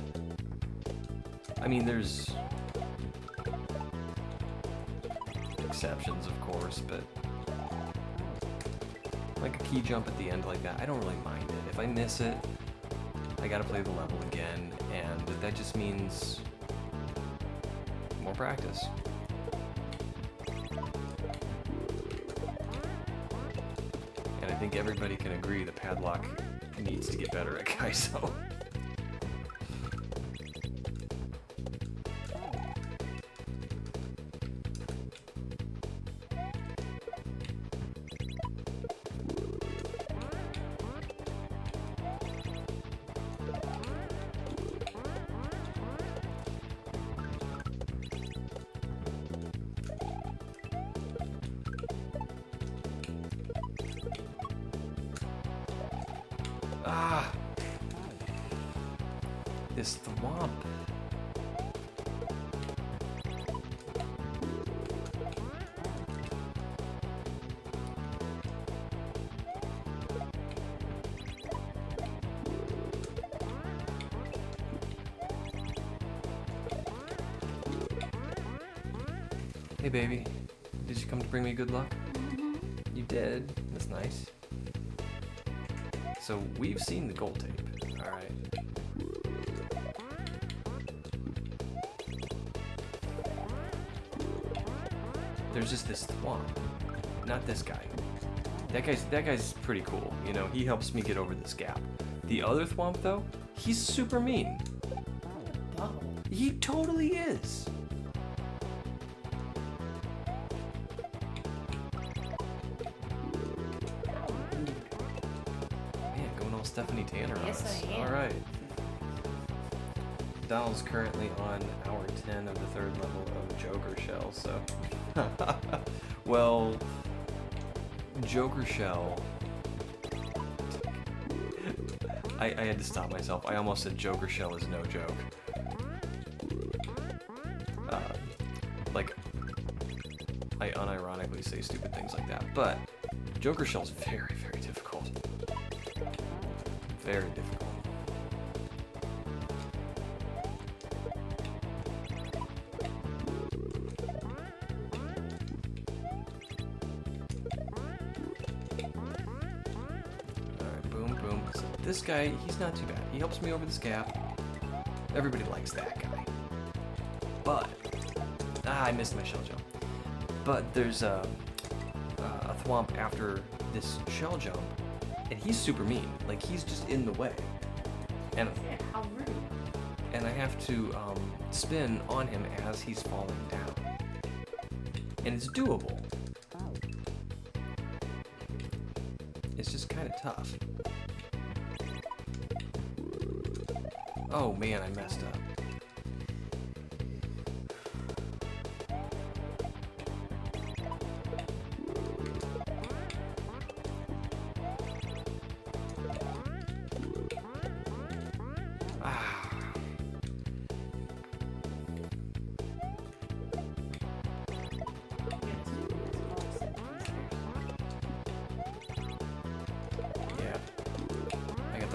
I mean, there's exceptions, of course, but like a key jump at the end like that, I don't really mind it. If I miss it, I gotta play the level again, and that just means more practice. And I think everybody can agree that Padlock needs to get better at Kaizo. Ah! This thwomp. Hey baby, did you come to bring me good luck? You did. That's nice. So we've seen the gold tape, alright. There's just this thwomp. Not this guy. That guy's pretty cool, you know, he helps me get over this gap. The other thwomp though, he's super mean. Oh. He totally is. Stephanie Tanner on Yes, us. I am. Alright. Donald's currently on hour 10 of the third level of Joker Shell, so. Well, Joker Shell. I had to stop myself. I almost said Joker Shell is no joke. Like, I unironically say stupid things like that, but Joker Shell's very, very difficult. Very difficult. Alright, boom, boom. So this guy, he's not too bad. He helps me over this gap. Everybody likes that guy. But, I missed my shell jump. But there's a thwomp after this shell jump. And he's super mean. Like, he's just in the way. And Yeah, how rude. and I have to spin on him as he's falling down. And it's doable. It's just kind of tough. Oh man, I messed up.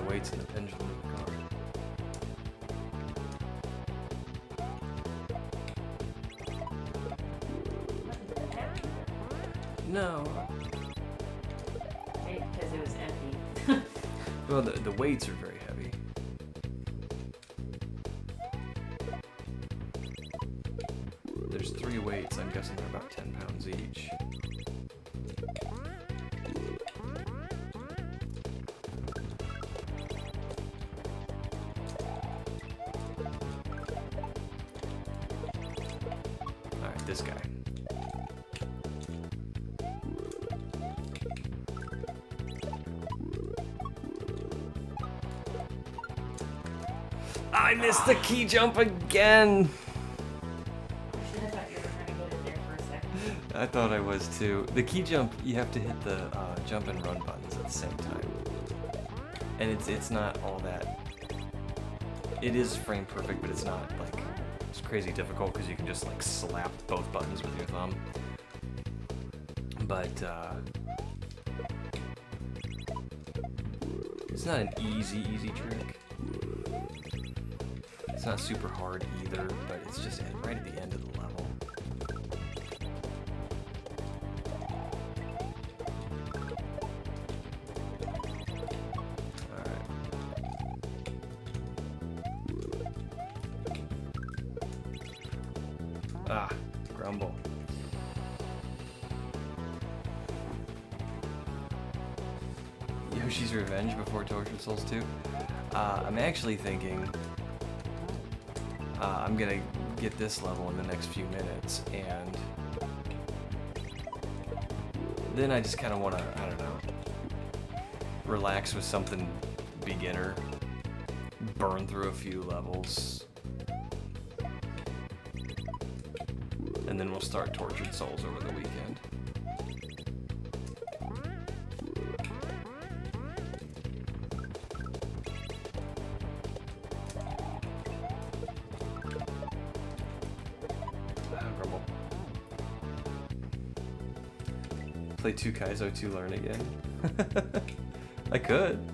Weights in the pendulum in the car. No. Maybe because it was empty. Well, the weights are very heavy. There's 3 weights. I'm guessing they're about 10 pounds each. This guy. I missed the key jump again! I thought you were trying to get it there for a second. I thought I was too. The key jump, you have to hit the jump and run buttons at the same time. And it's not all that. It is frame perfect, but it's not like it's crazy difficult because you can just like slap both buttons with your thumb. But it's not an easy trick. It's not super hard either, but it's just right at the end of the level. Alright. Ah, grumble. Yoshi's Revenge before Tortured Souls 2. I'm actually thinking I'm gonna get this level in the next few minutes, and then I just kind of want to, I don't know, relax with something beginner, burn through a few levels, and then we'll start Tortured Souls over the weekend. Play 2 Kaizo 2 Learn again? I could.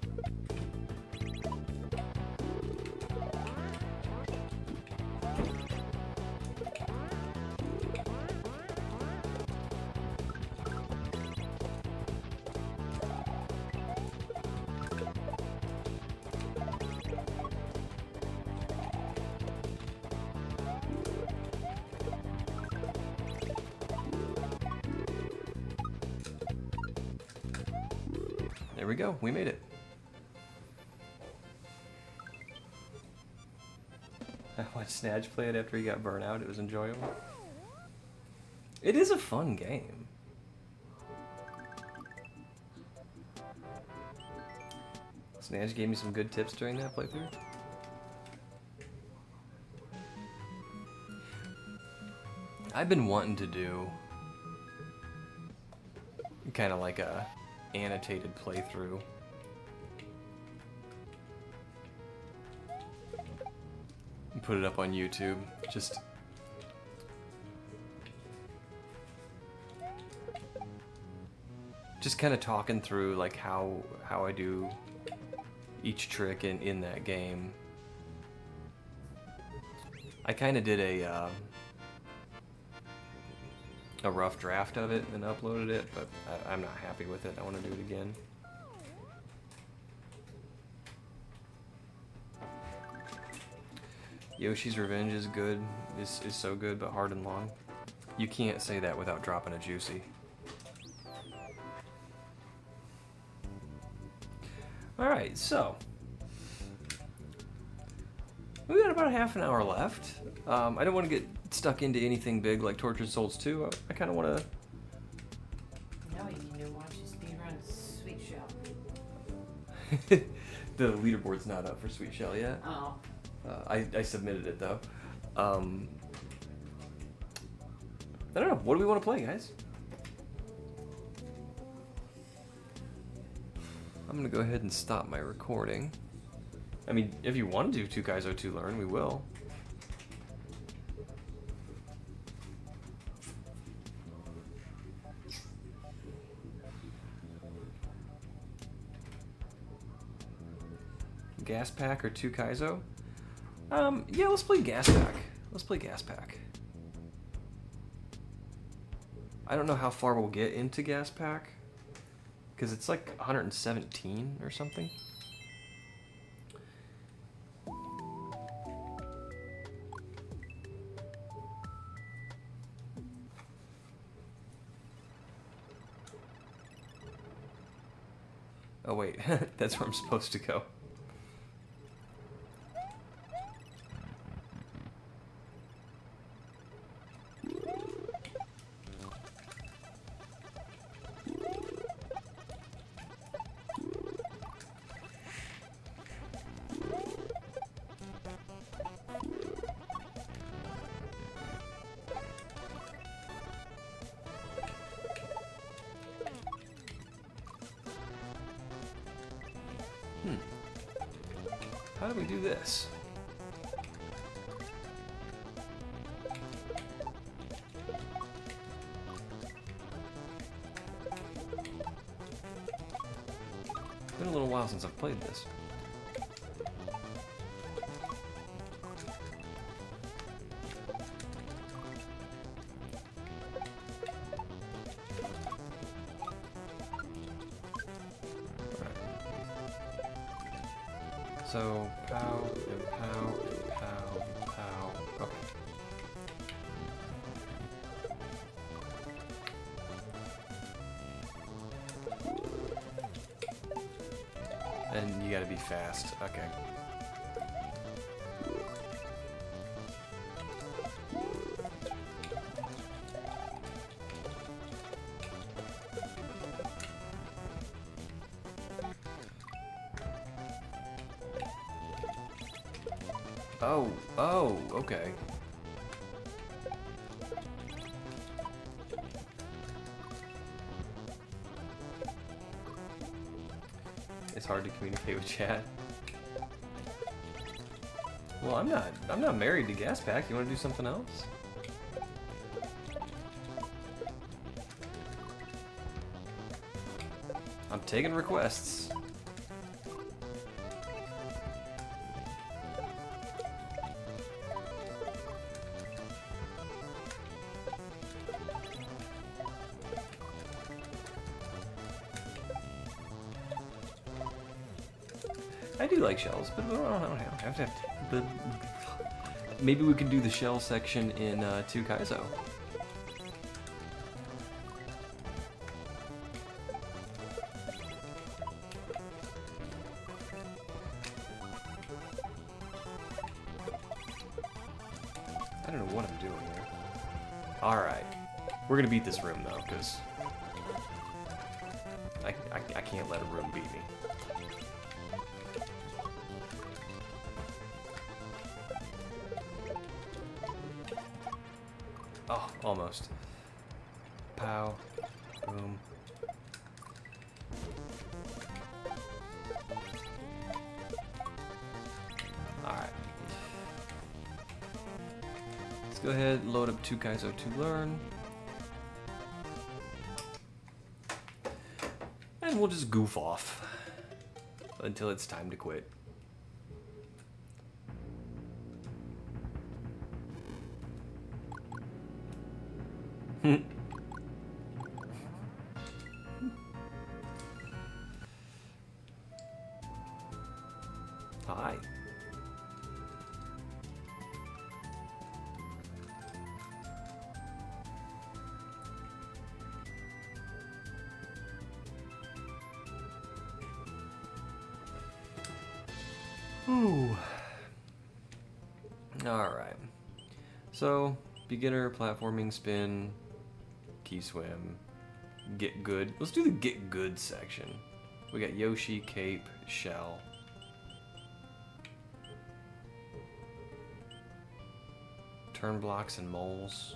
There we go, we made it. I watched Snatch play it after he got burnt out. It was enjoyable. It is a fun game. Snatch gave me some good tips during that playthrough. I've been wanting to do kind of like a annotated playthrough. And put it up on YouTube. Just kind of talking through like how I do each trick in that game. I kind of did a rough draft of it and uploaded it, but I'm not happy with it. I want to do it again. Yoshi's Revenge is good. Is so good, but hard and long. You can't say that without dropping a juicy. Alright, so we got about half an hour left. I don't want to get stuck into anything big like Tortured Souls 2. I kind of want to... No, you can do watch the speedrun Sweet Shell. The leaderboard's not up for Sweet Shell yet. Oh. I submitted it though. I don't know. What do we want to play, guys? I'm gonna go ahead and stop my recording. I mean, if you want to do 2 Kaizo 2 Learn, we will. Gas Pack or 2 Kaizo? Yeah, let's play Gas Pack. Let's play Gas Pack. I don't know how far we'll get into Gas Pack, because it's like 117 or something. Oh wait, that's where I'm supposed to go. How do we do this? It's been a little while since I've played this. So, pow, and pow, and pow, and pow. Okay. And you gotta be fast. Okay. Oh, okay. It's hard to communicate with chat. Well, I'm not married to Gas Pack. You want to do something else? I'm taking requests. I do like shells, but I don't have to. But maybe we could do the shell section in 2 Kaizo. I don't know what I'm doing here. All right, we're gonna beat this room though, because I can't let a room beat me. Oh, almost. Pow. Boom. Alright. Let's go ahead and load up 2 Kaizo to learn. And we'll just goof off until it's time to quit. Hi. Ooh. All right. So, beginner platforming spin, key swim, get good. Let's do the get good section. We got Yoshi, Cape, Shell. Turn blocks and moles,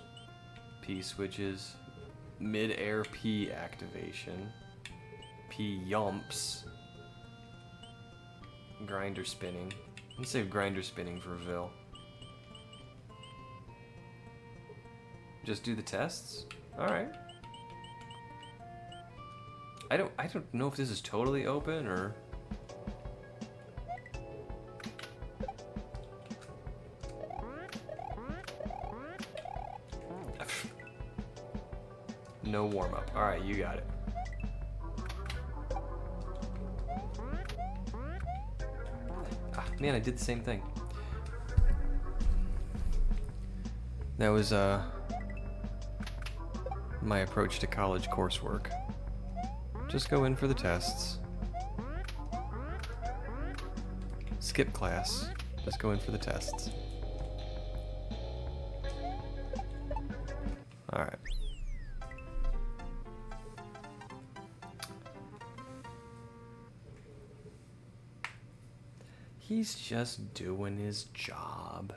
P switches, mid-air P activation, P yumps, grinder spinning. Let's save grinder spinning for Vil. Just do the tests? Alright. I don't know if this is totally open or... No warm-up. Alright, you got it. Ah, man, I did the same thing. That was, my approach to college coursework. Just go in for the tests. Skip class. Just go in for the tests. Alright. He's just doing his job.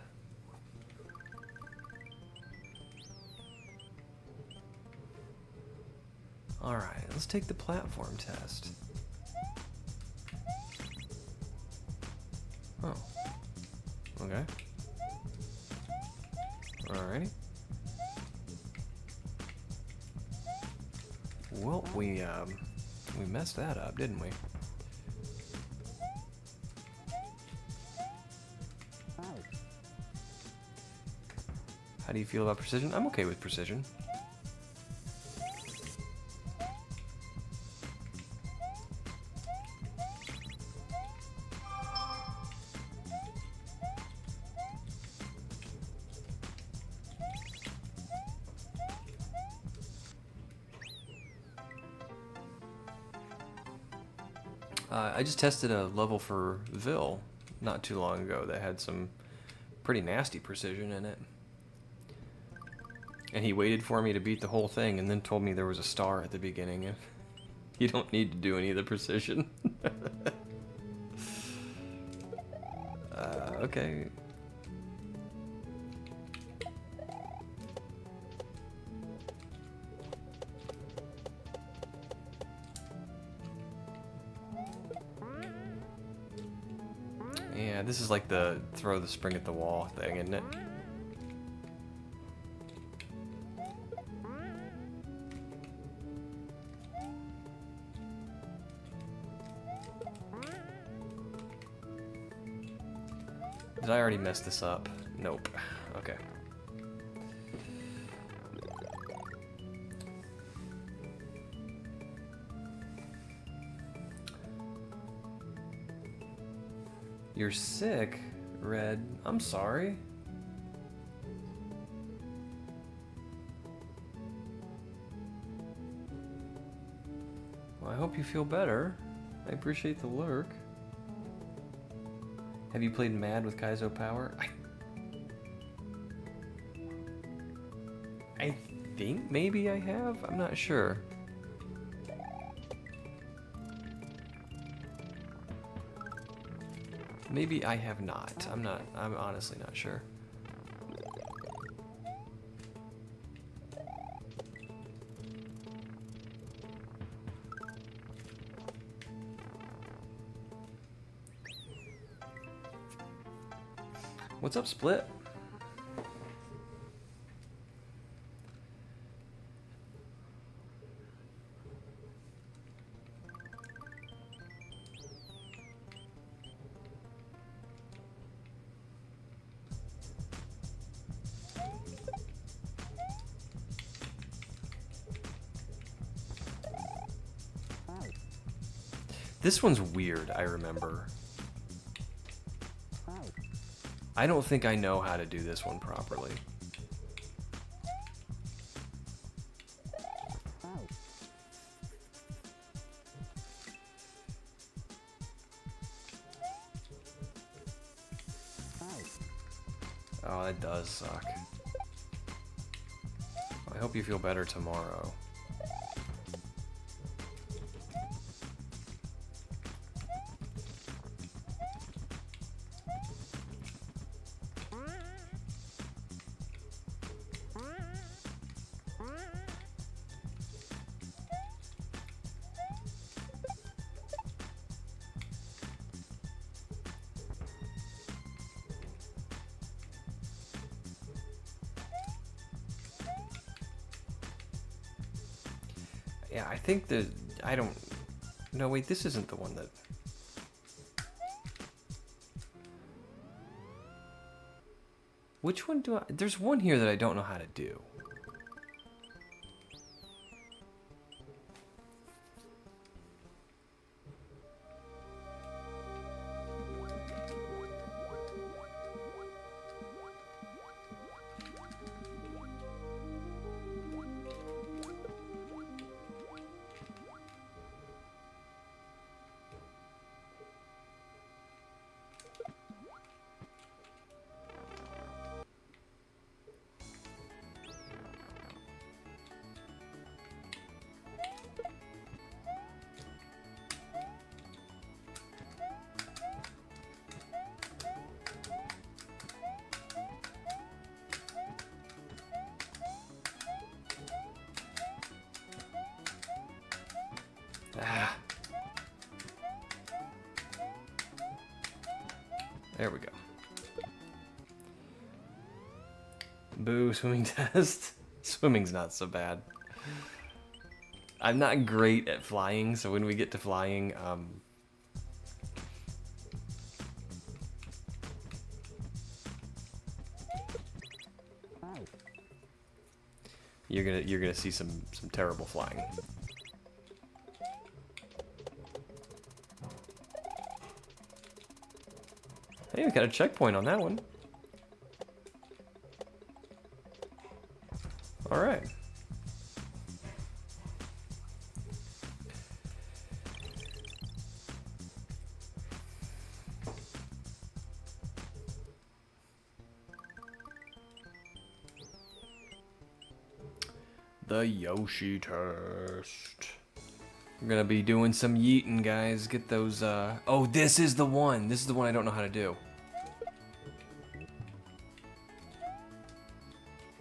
Alright, let's take the platform test. Oh. Okay. Alrighty. Well, we messed that up, didn't we? How do you feel about precision? I'm okay with precision. I just tested a level for Vil not too long ago that had some pretty nasty precision in it. And he waited for me to beat the whole thing and then told me there was a star at the beginning. You don't need to do any of the precision. Okay. Yeah, this is like the throw the spring at the wall thing, isn't it? Did I already mess this up? Nope. Okay. You're sick, Red. I'm sorry. Well, I hope you feel better. I appreciate the lurk. Have you played Mad with Kaizo Power? I think maybe I have. I'm not sure. Maybe I have not. I'm honestly not sure. What's up, Split? This one's weird, I remember. I don't think I know how to do this one properly. Oh, that does suck. I hope you feel better tomorrow. Yeah, I think that I don't. No, wait, this isn't the one that. Which one do I? There's one here that I don't know how to do. Ah. There we go. Boo, swimming test. Swimming's not so bad. I'm not great at flying, so when we get to flying, you're gonna see some terrible flying. Hey, we got a checkpoint on that one. All right. The Yoshi test. We're gonna be doing some yeeting, guys. Get those, oh, this is the one. This is the one I don't know how to do.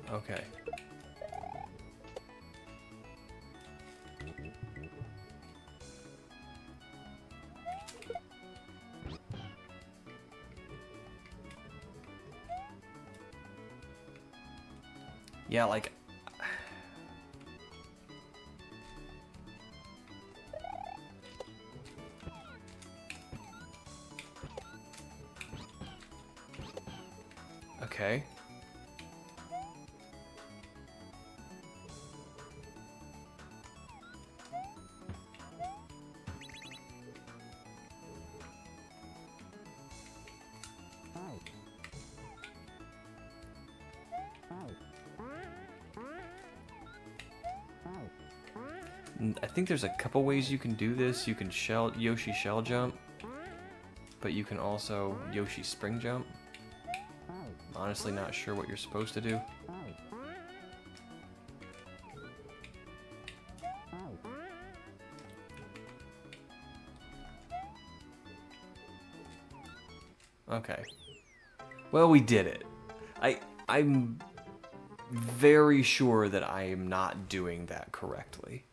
Okay. Yeah, like... Okay. I think there's a couple ways you can do this. You can Yoshi shell jump, but you can also Yoshi spring jump. Honestly, not sure what you're supposed to do. Okay. Well, we did it. I'm very sure that I am not doing that correctly.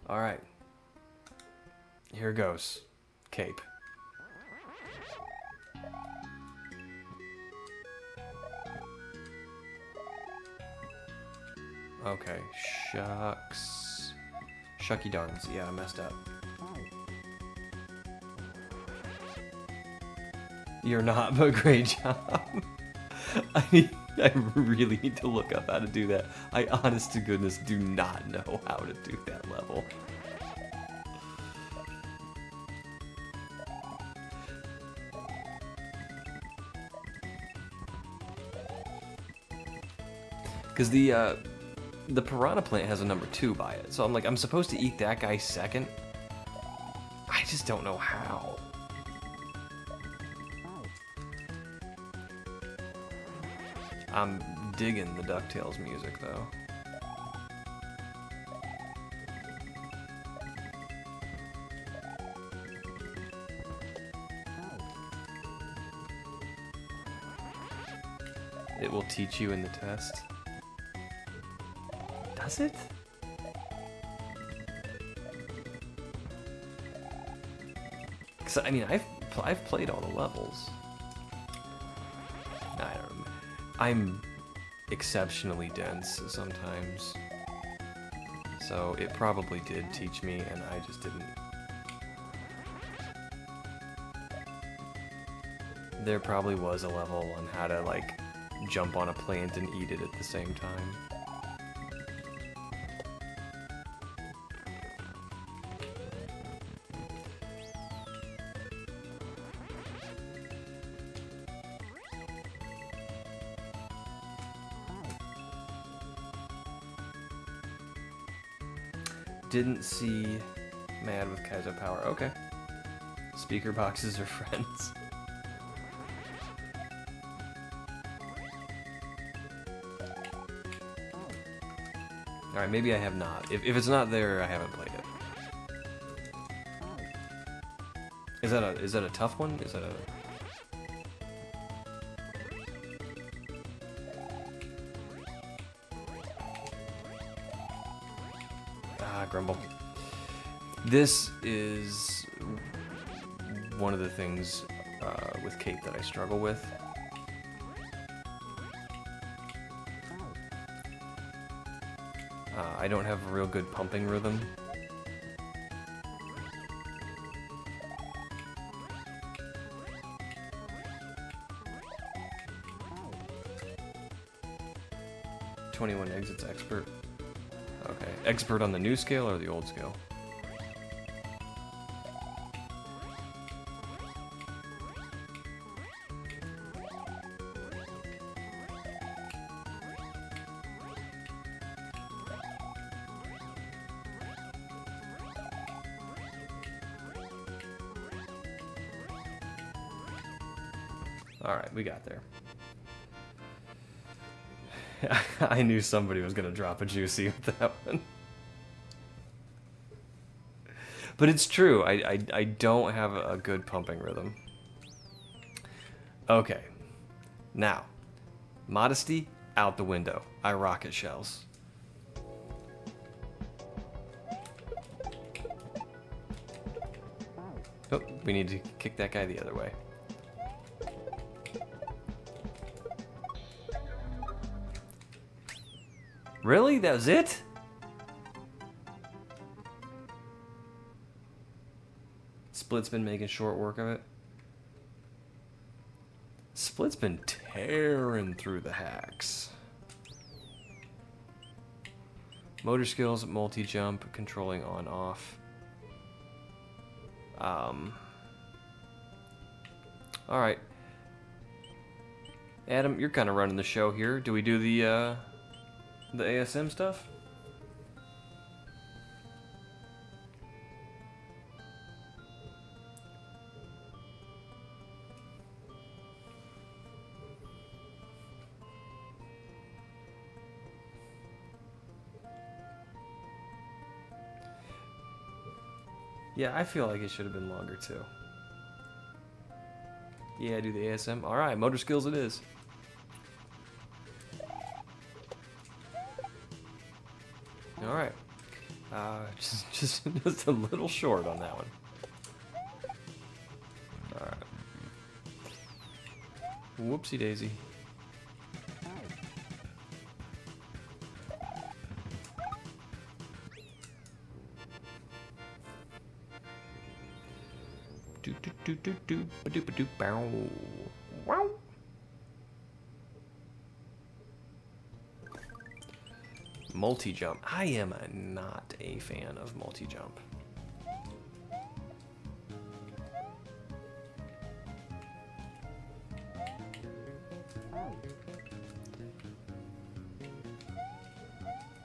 All right. Here goes. Cape. Okay. Shucks. Shucky darns. Yeah, I messed up. You're not, but great job. I really need to look up how to do that. I honest to goodness do not know how to do that level. Because the piranha plant has a number 2 by it, so I'm like, I'm supposed to eat that guy second? I just don't know how. I'm digging the DuckTales music, though. It will teach you in the test. Does it? Because, I mean, I've played all the levels. I don't remember. I'm exceptionally dense sometimes, so it probably did teach me, and I just didn't. There probably was a level on how to, like, jump on a plant and eat it at the same time. Didn't see Mad with Kaizo Power. Okay. Speaker boxes are friends. Alright, maybe I have not. If it's not there, I haven't played it. Is that a tough one? Is that a... Trimble. This is one of the things with Kate that I struggle with. I don't have a real good pumping rhythm. "21 exits expert." Okay, expert on the new scale or the old scale? Alright, we got there. I knew somebody was gonna drop a juicy with that one. But it's true, I don't have a good pumping rhythm. Okay. Now, modesty out the window. I rocket shells. Oh, we need to kick that guy the other way. Really? That was it? Split's been making short work of it. Split's been tearing through the hacks. Motor skills, multi-jump, controlling on-off. Alright. Adam, you're kind of running the show here. Do we do the ASM stuff? Yeah, I feel like it should have been longer too. Yeah, do the ASM. Alright, motor skills it is. Alright. Just a little short on that one. Alright. Whoopsie daisy. Do do do do do ba do ba do bow. Wow. Multi-jump. I am not a fan of multi-jump.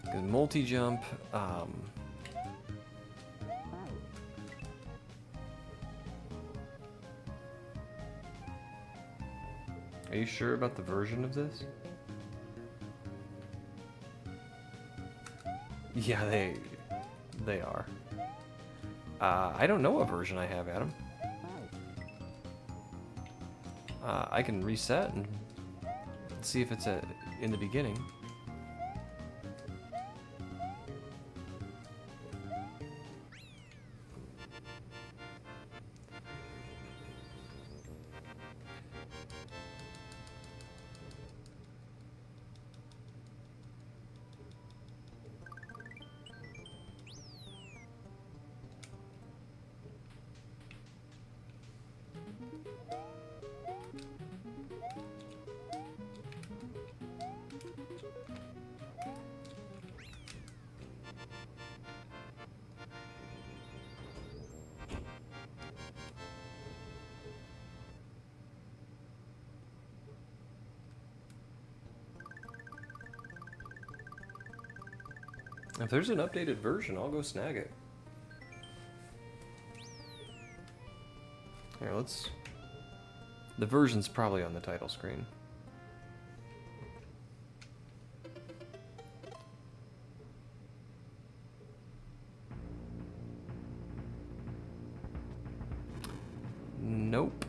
Because multi-jump, are you sure about the version of this? Yeah, they are. I don't know what version I have, Adam. I can reset and see if it's in the beginning. If there's an updated version, I'll go snag it. Here, let's... The version's probably on the title screen. Nope.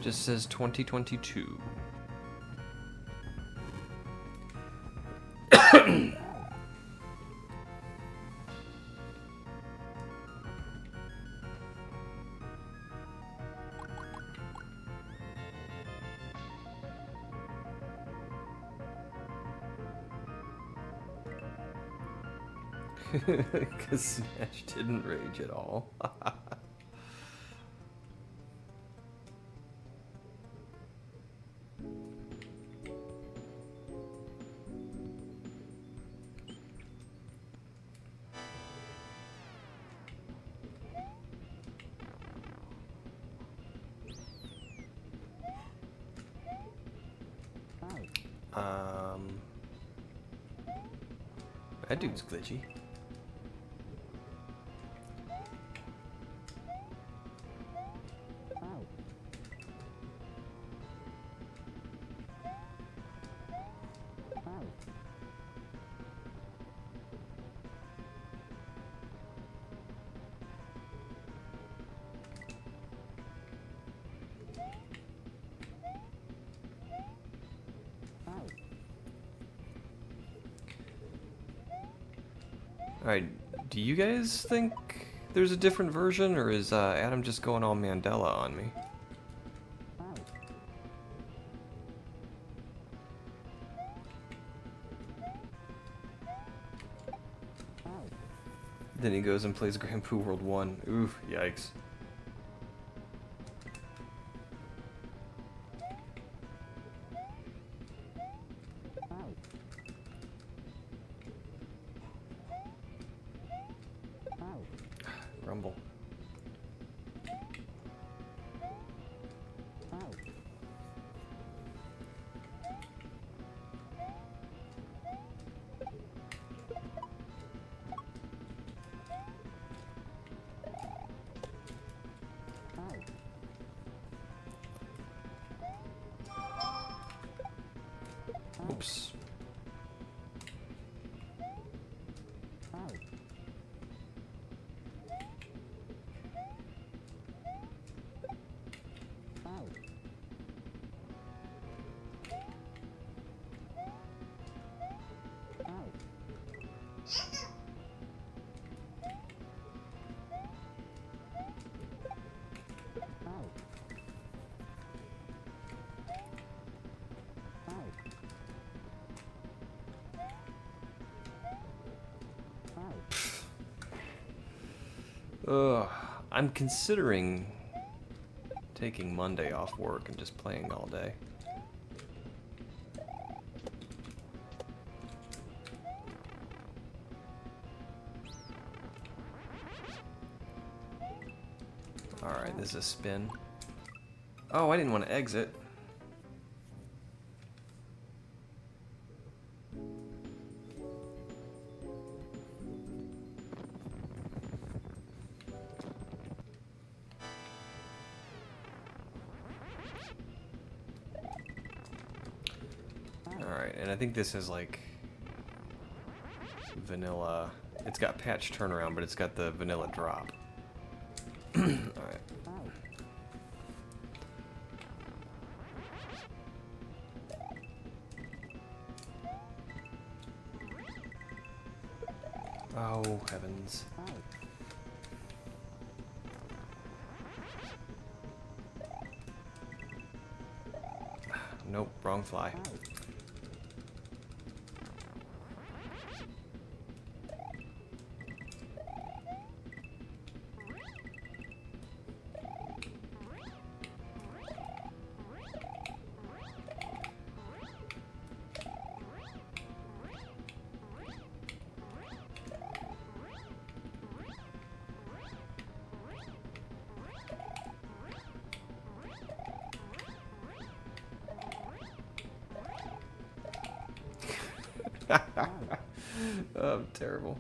Just says 2022. Because Smash didn't rage at all. That dude's glitchy. Alright, do you guys think there's a different version, or is Adam just going all Mandela on me? Then he goes and plays Grand Poo World 1. Oof, yikes. Grumble. Oops. I'm considering taking Monday off work and just playing all day. Alright, this is a spin. Oh, I didn't want to exit. Alright, and I think this is like vanilla. It's got patch turnaround, but it's got the vanilla drop. Alright. Oh, heavens. Nope, wrong fly. Oh, terrible.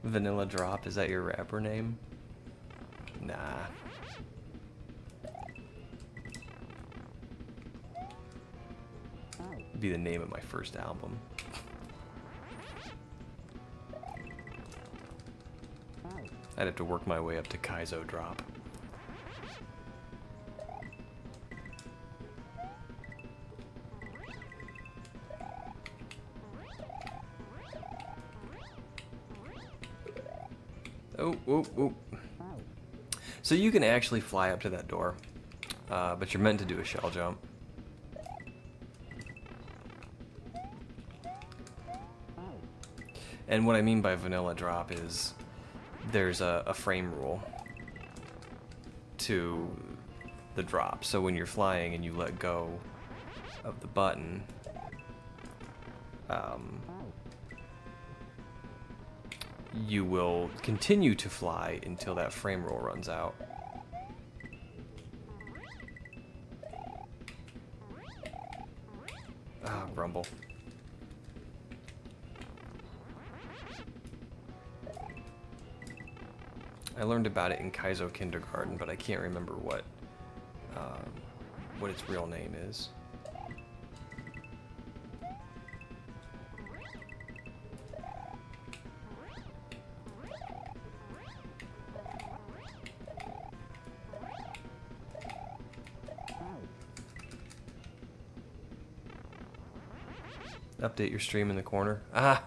Vanilla Drop, is that your rapper name? Nah. It'd be the name of my first album. I'd have to work my way up to Kaizo Drop. Oh, oh, oh. So you can actually fly up to that door, but you're meant to do a shell jump. And what I mean by vanilla drop is there's a frame rule to the drop. So when you're flying and you let go of the button, you will continue to fly until that frame rule runs out. Ah, grumble. I learned about it in Kaizo kindergarten, but I can't remember what its real name is. Update your stream in the corner. Ah!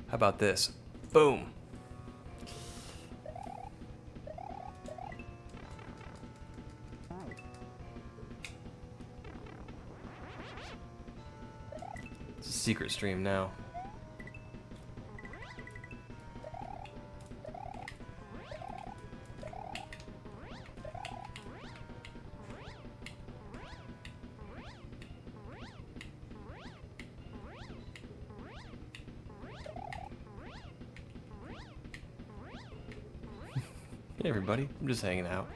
How about this? Boom! It's a secret stream now. Hey everybody, I'm just hanging out.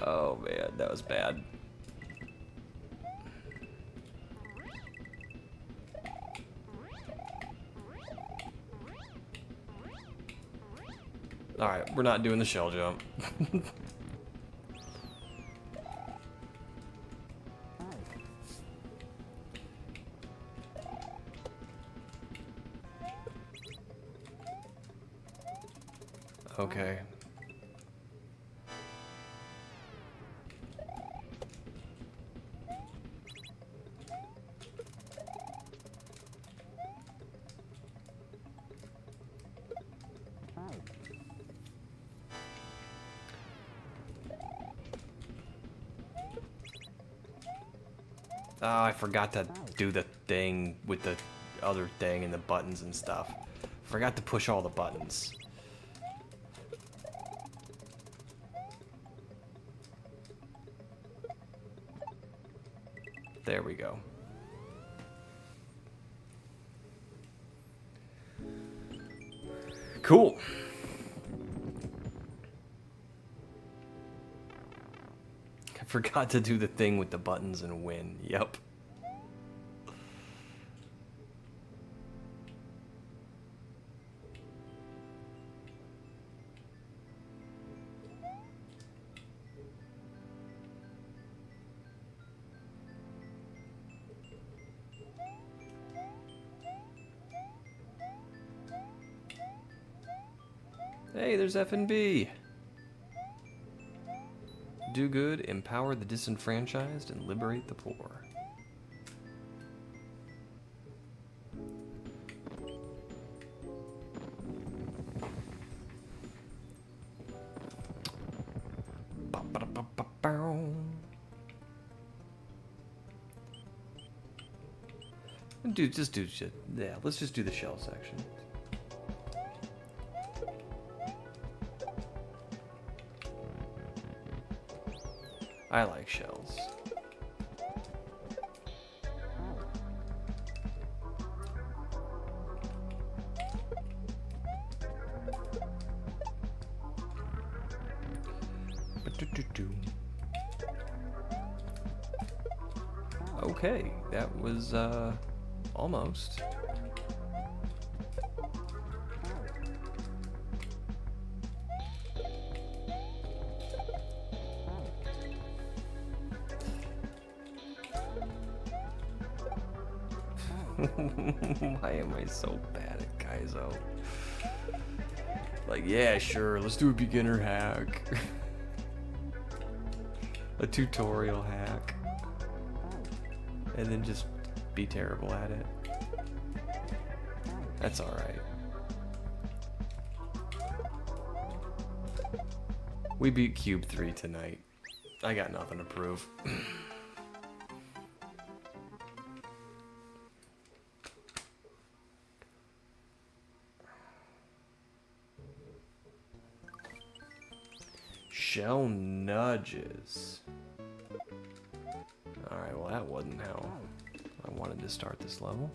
Oh man, that was bad. Alright, we're not doing the shell jump. Okay. Oh, I forgot to do the thing with the other thing and the buttons and stuff. Forgot to push all the buttons. There we go. Cool. I forgot to do the thing with the buttons and win. Yep. Hey, there's F&B. Do good, empower the disenfranchised, and liberate the poor. Dude, just do shit. Yeah, let's just do the shell section. I like shells. Okay, that was almost. Why am I so bad at Kaizo? Like, yeah, sure, let's do a beginner hack. a tutorial hack. And then just be terrible at it. That's alright. We beat Cube 3 tonight. I got nothing to prove. Shell nudges. Alright, well that wasn't how I wanted to start this level.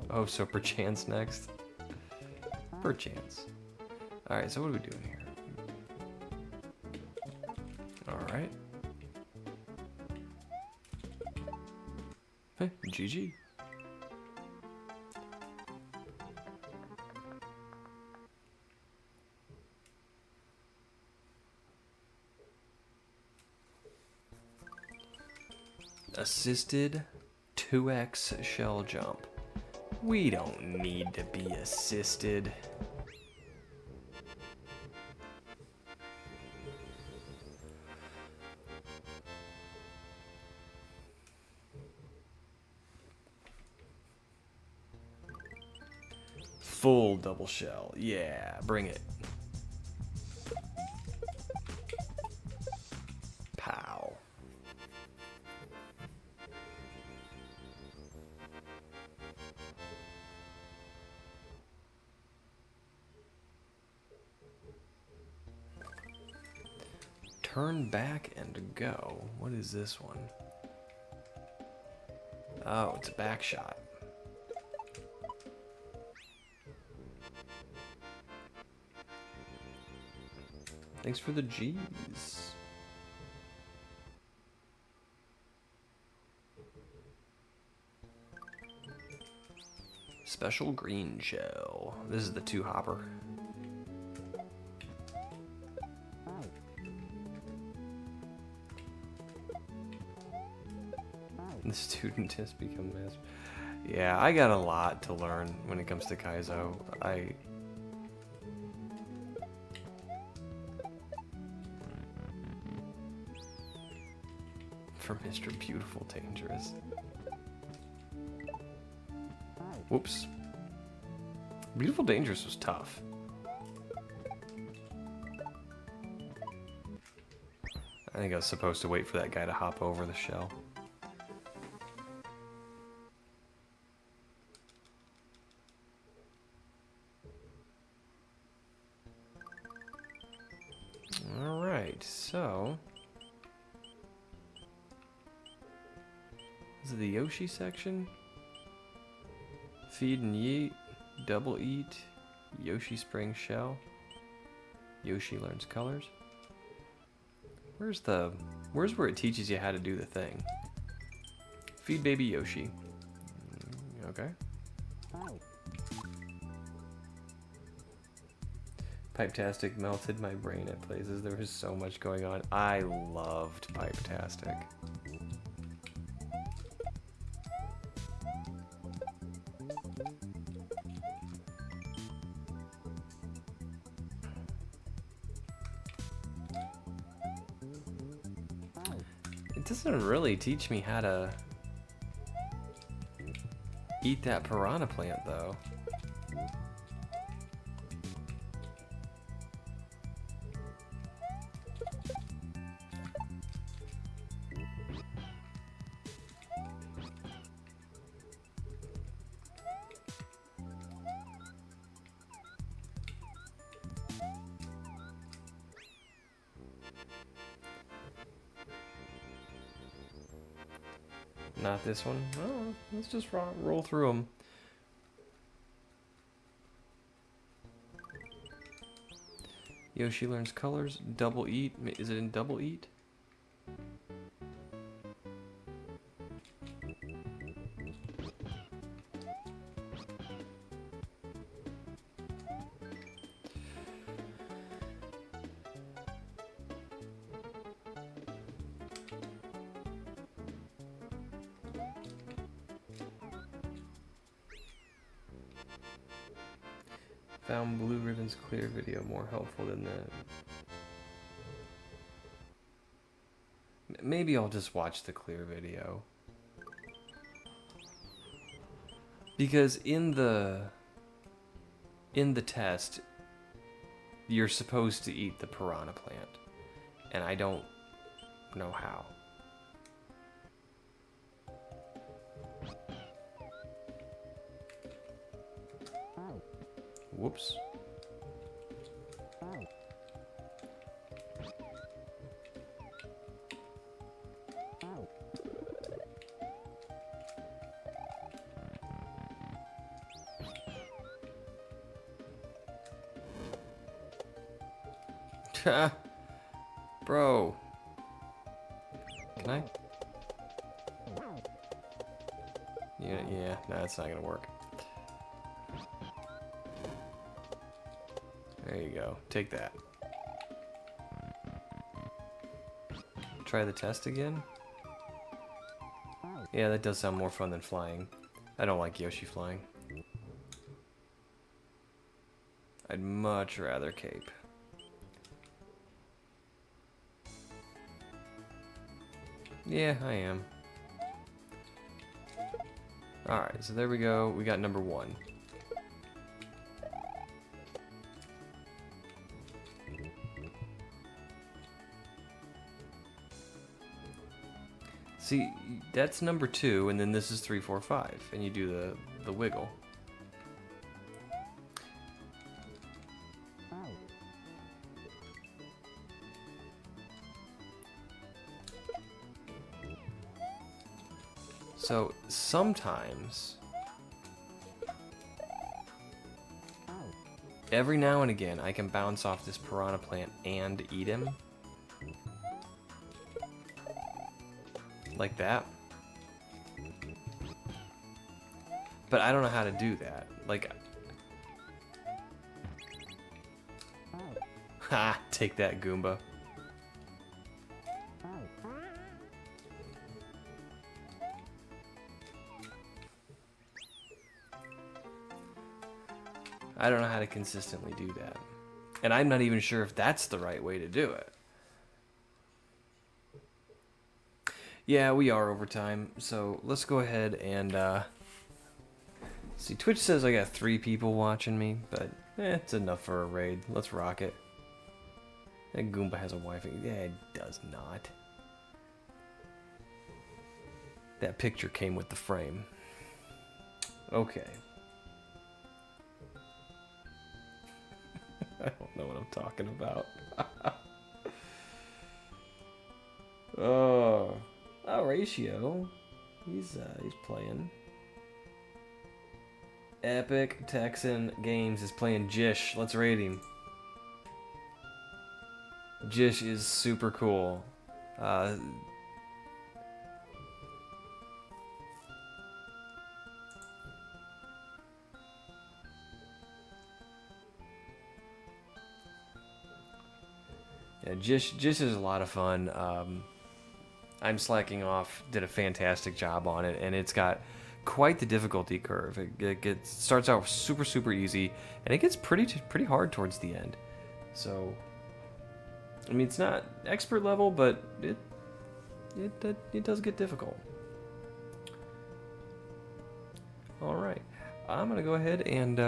Oh, so perchance next? Perchance. Alright, so what are we doing here? Alright. Hey, GG. Assisted 2x shell jump. We don't need to be assisted. Full double shell. Yeah, bring it. Pow. Turn back and go. What is this one? Oh, it's a back shot. Thanks for the G's. Special green shell. This is the 2-hopper. The student has become master. Yeah, I got a lot to learn when it comes to Kaizo. For Mr. Beautiful Dangerous. Whoops. Beautiful Dangerous was tough. I think I was supposed to wait for that guy to hop over the shell. Alright, so... Is it the Yoshi section? Feed and yeet, double eat, Yoshi spring shell, Yoshi learns colors. Where's where it teaches you how to do the thing? Feed baby Yoshi. Okay. Pipe-tastic melted my brain at places. There was so much going on. I loved Pipe-tastic. It doesn't really teach me how to eat that piranha plant, though. Not this one. Oh, let's just roll through them. Yoshi learns colors. Double eat. Is it in double eat? Found Blue Ribbon's clear video more helpful than the maybe I'll just watch the clear video. Because in the test, you're supposed to eat the piranha plant. And I don't know how. Whoops. Bro. Can I? Yeah, no, that's not gonna work. There you go. Take that. Try the test again? Yeah, that does sound more fun than flying. I don't like Yoshi flying. I'd much rather cape. Yeah, I am. Alright, so there we go. We got number 1. See, that's number 2, and then this is 3, 4, 5, and you do the wiggle. So sometimes, every now and again, I can bounce off this piranha plant and eat him. Like that. But I don't know how to do that. Like, ha! Take that, Goomba. I don't know how to consistently do that. And I'm not even sure if that's the right way to do it. Yeah, we are over time, so let's go ahead and, see, Twitch says I got 3 people watching me, but, it's enough for a raid. Let's rock it. That Goomba has a wife. Yeah, it does not. That picture came with the frame. Okay. I don't know what I'm talking about. Oh, Ratio. He's playing. Epic Texan Games is playing Jish. Let's raid him. Jish is super cool. Yeah, Jish is a lot of fun. I'm slacking off, did a fantastic job on it, and it's got quite the difficulty curve. It starts out super easy, and it gets pretty hard towards the end. So, I mean, it's not expert level, but it does get difficult. All right, I'm gonna go ahead and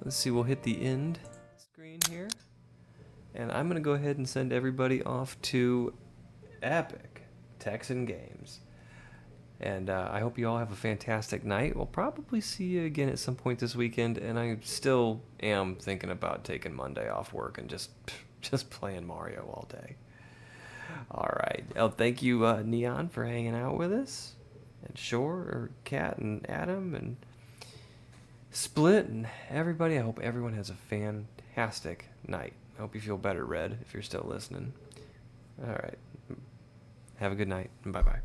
let's see. We'll hit the end screen here. And I'm going to go ahead and send everybody off to Epic Texan Games. And I hope you all have a fantastic night. We'll probably see you again at some point this weekend. And I still am thinking about taking Monday off work and just playing Mario all day. All right. Oh, thank you, Neon, for hanging out with us. And Shore, or Kat, and Adam, and Split, and everybody. I hope everyone has a fantastic night. I hope you feel better, Red, if you're still listening. All right. Have a good night, and bye-bye.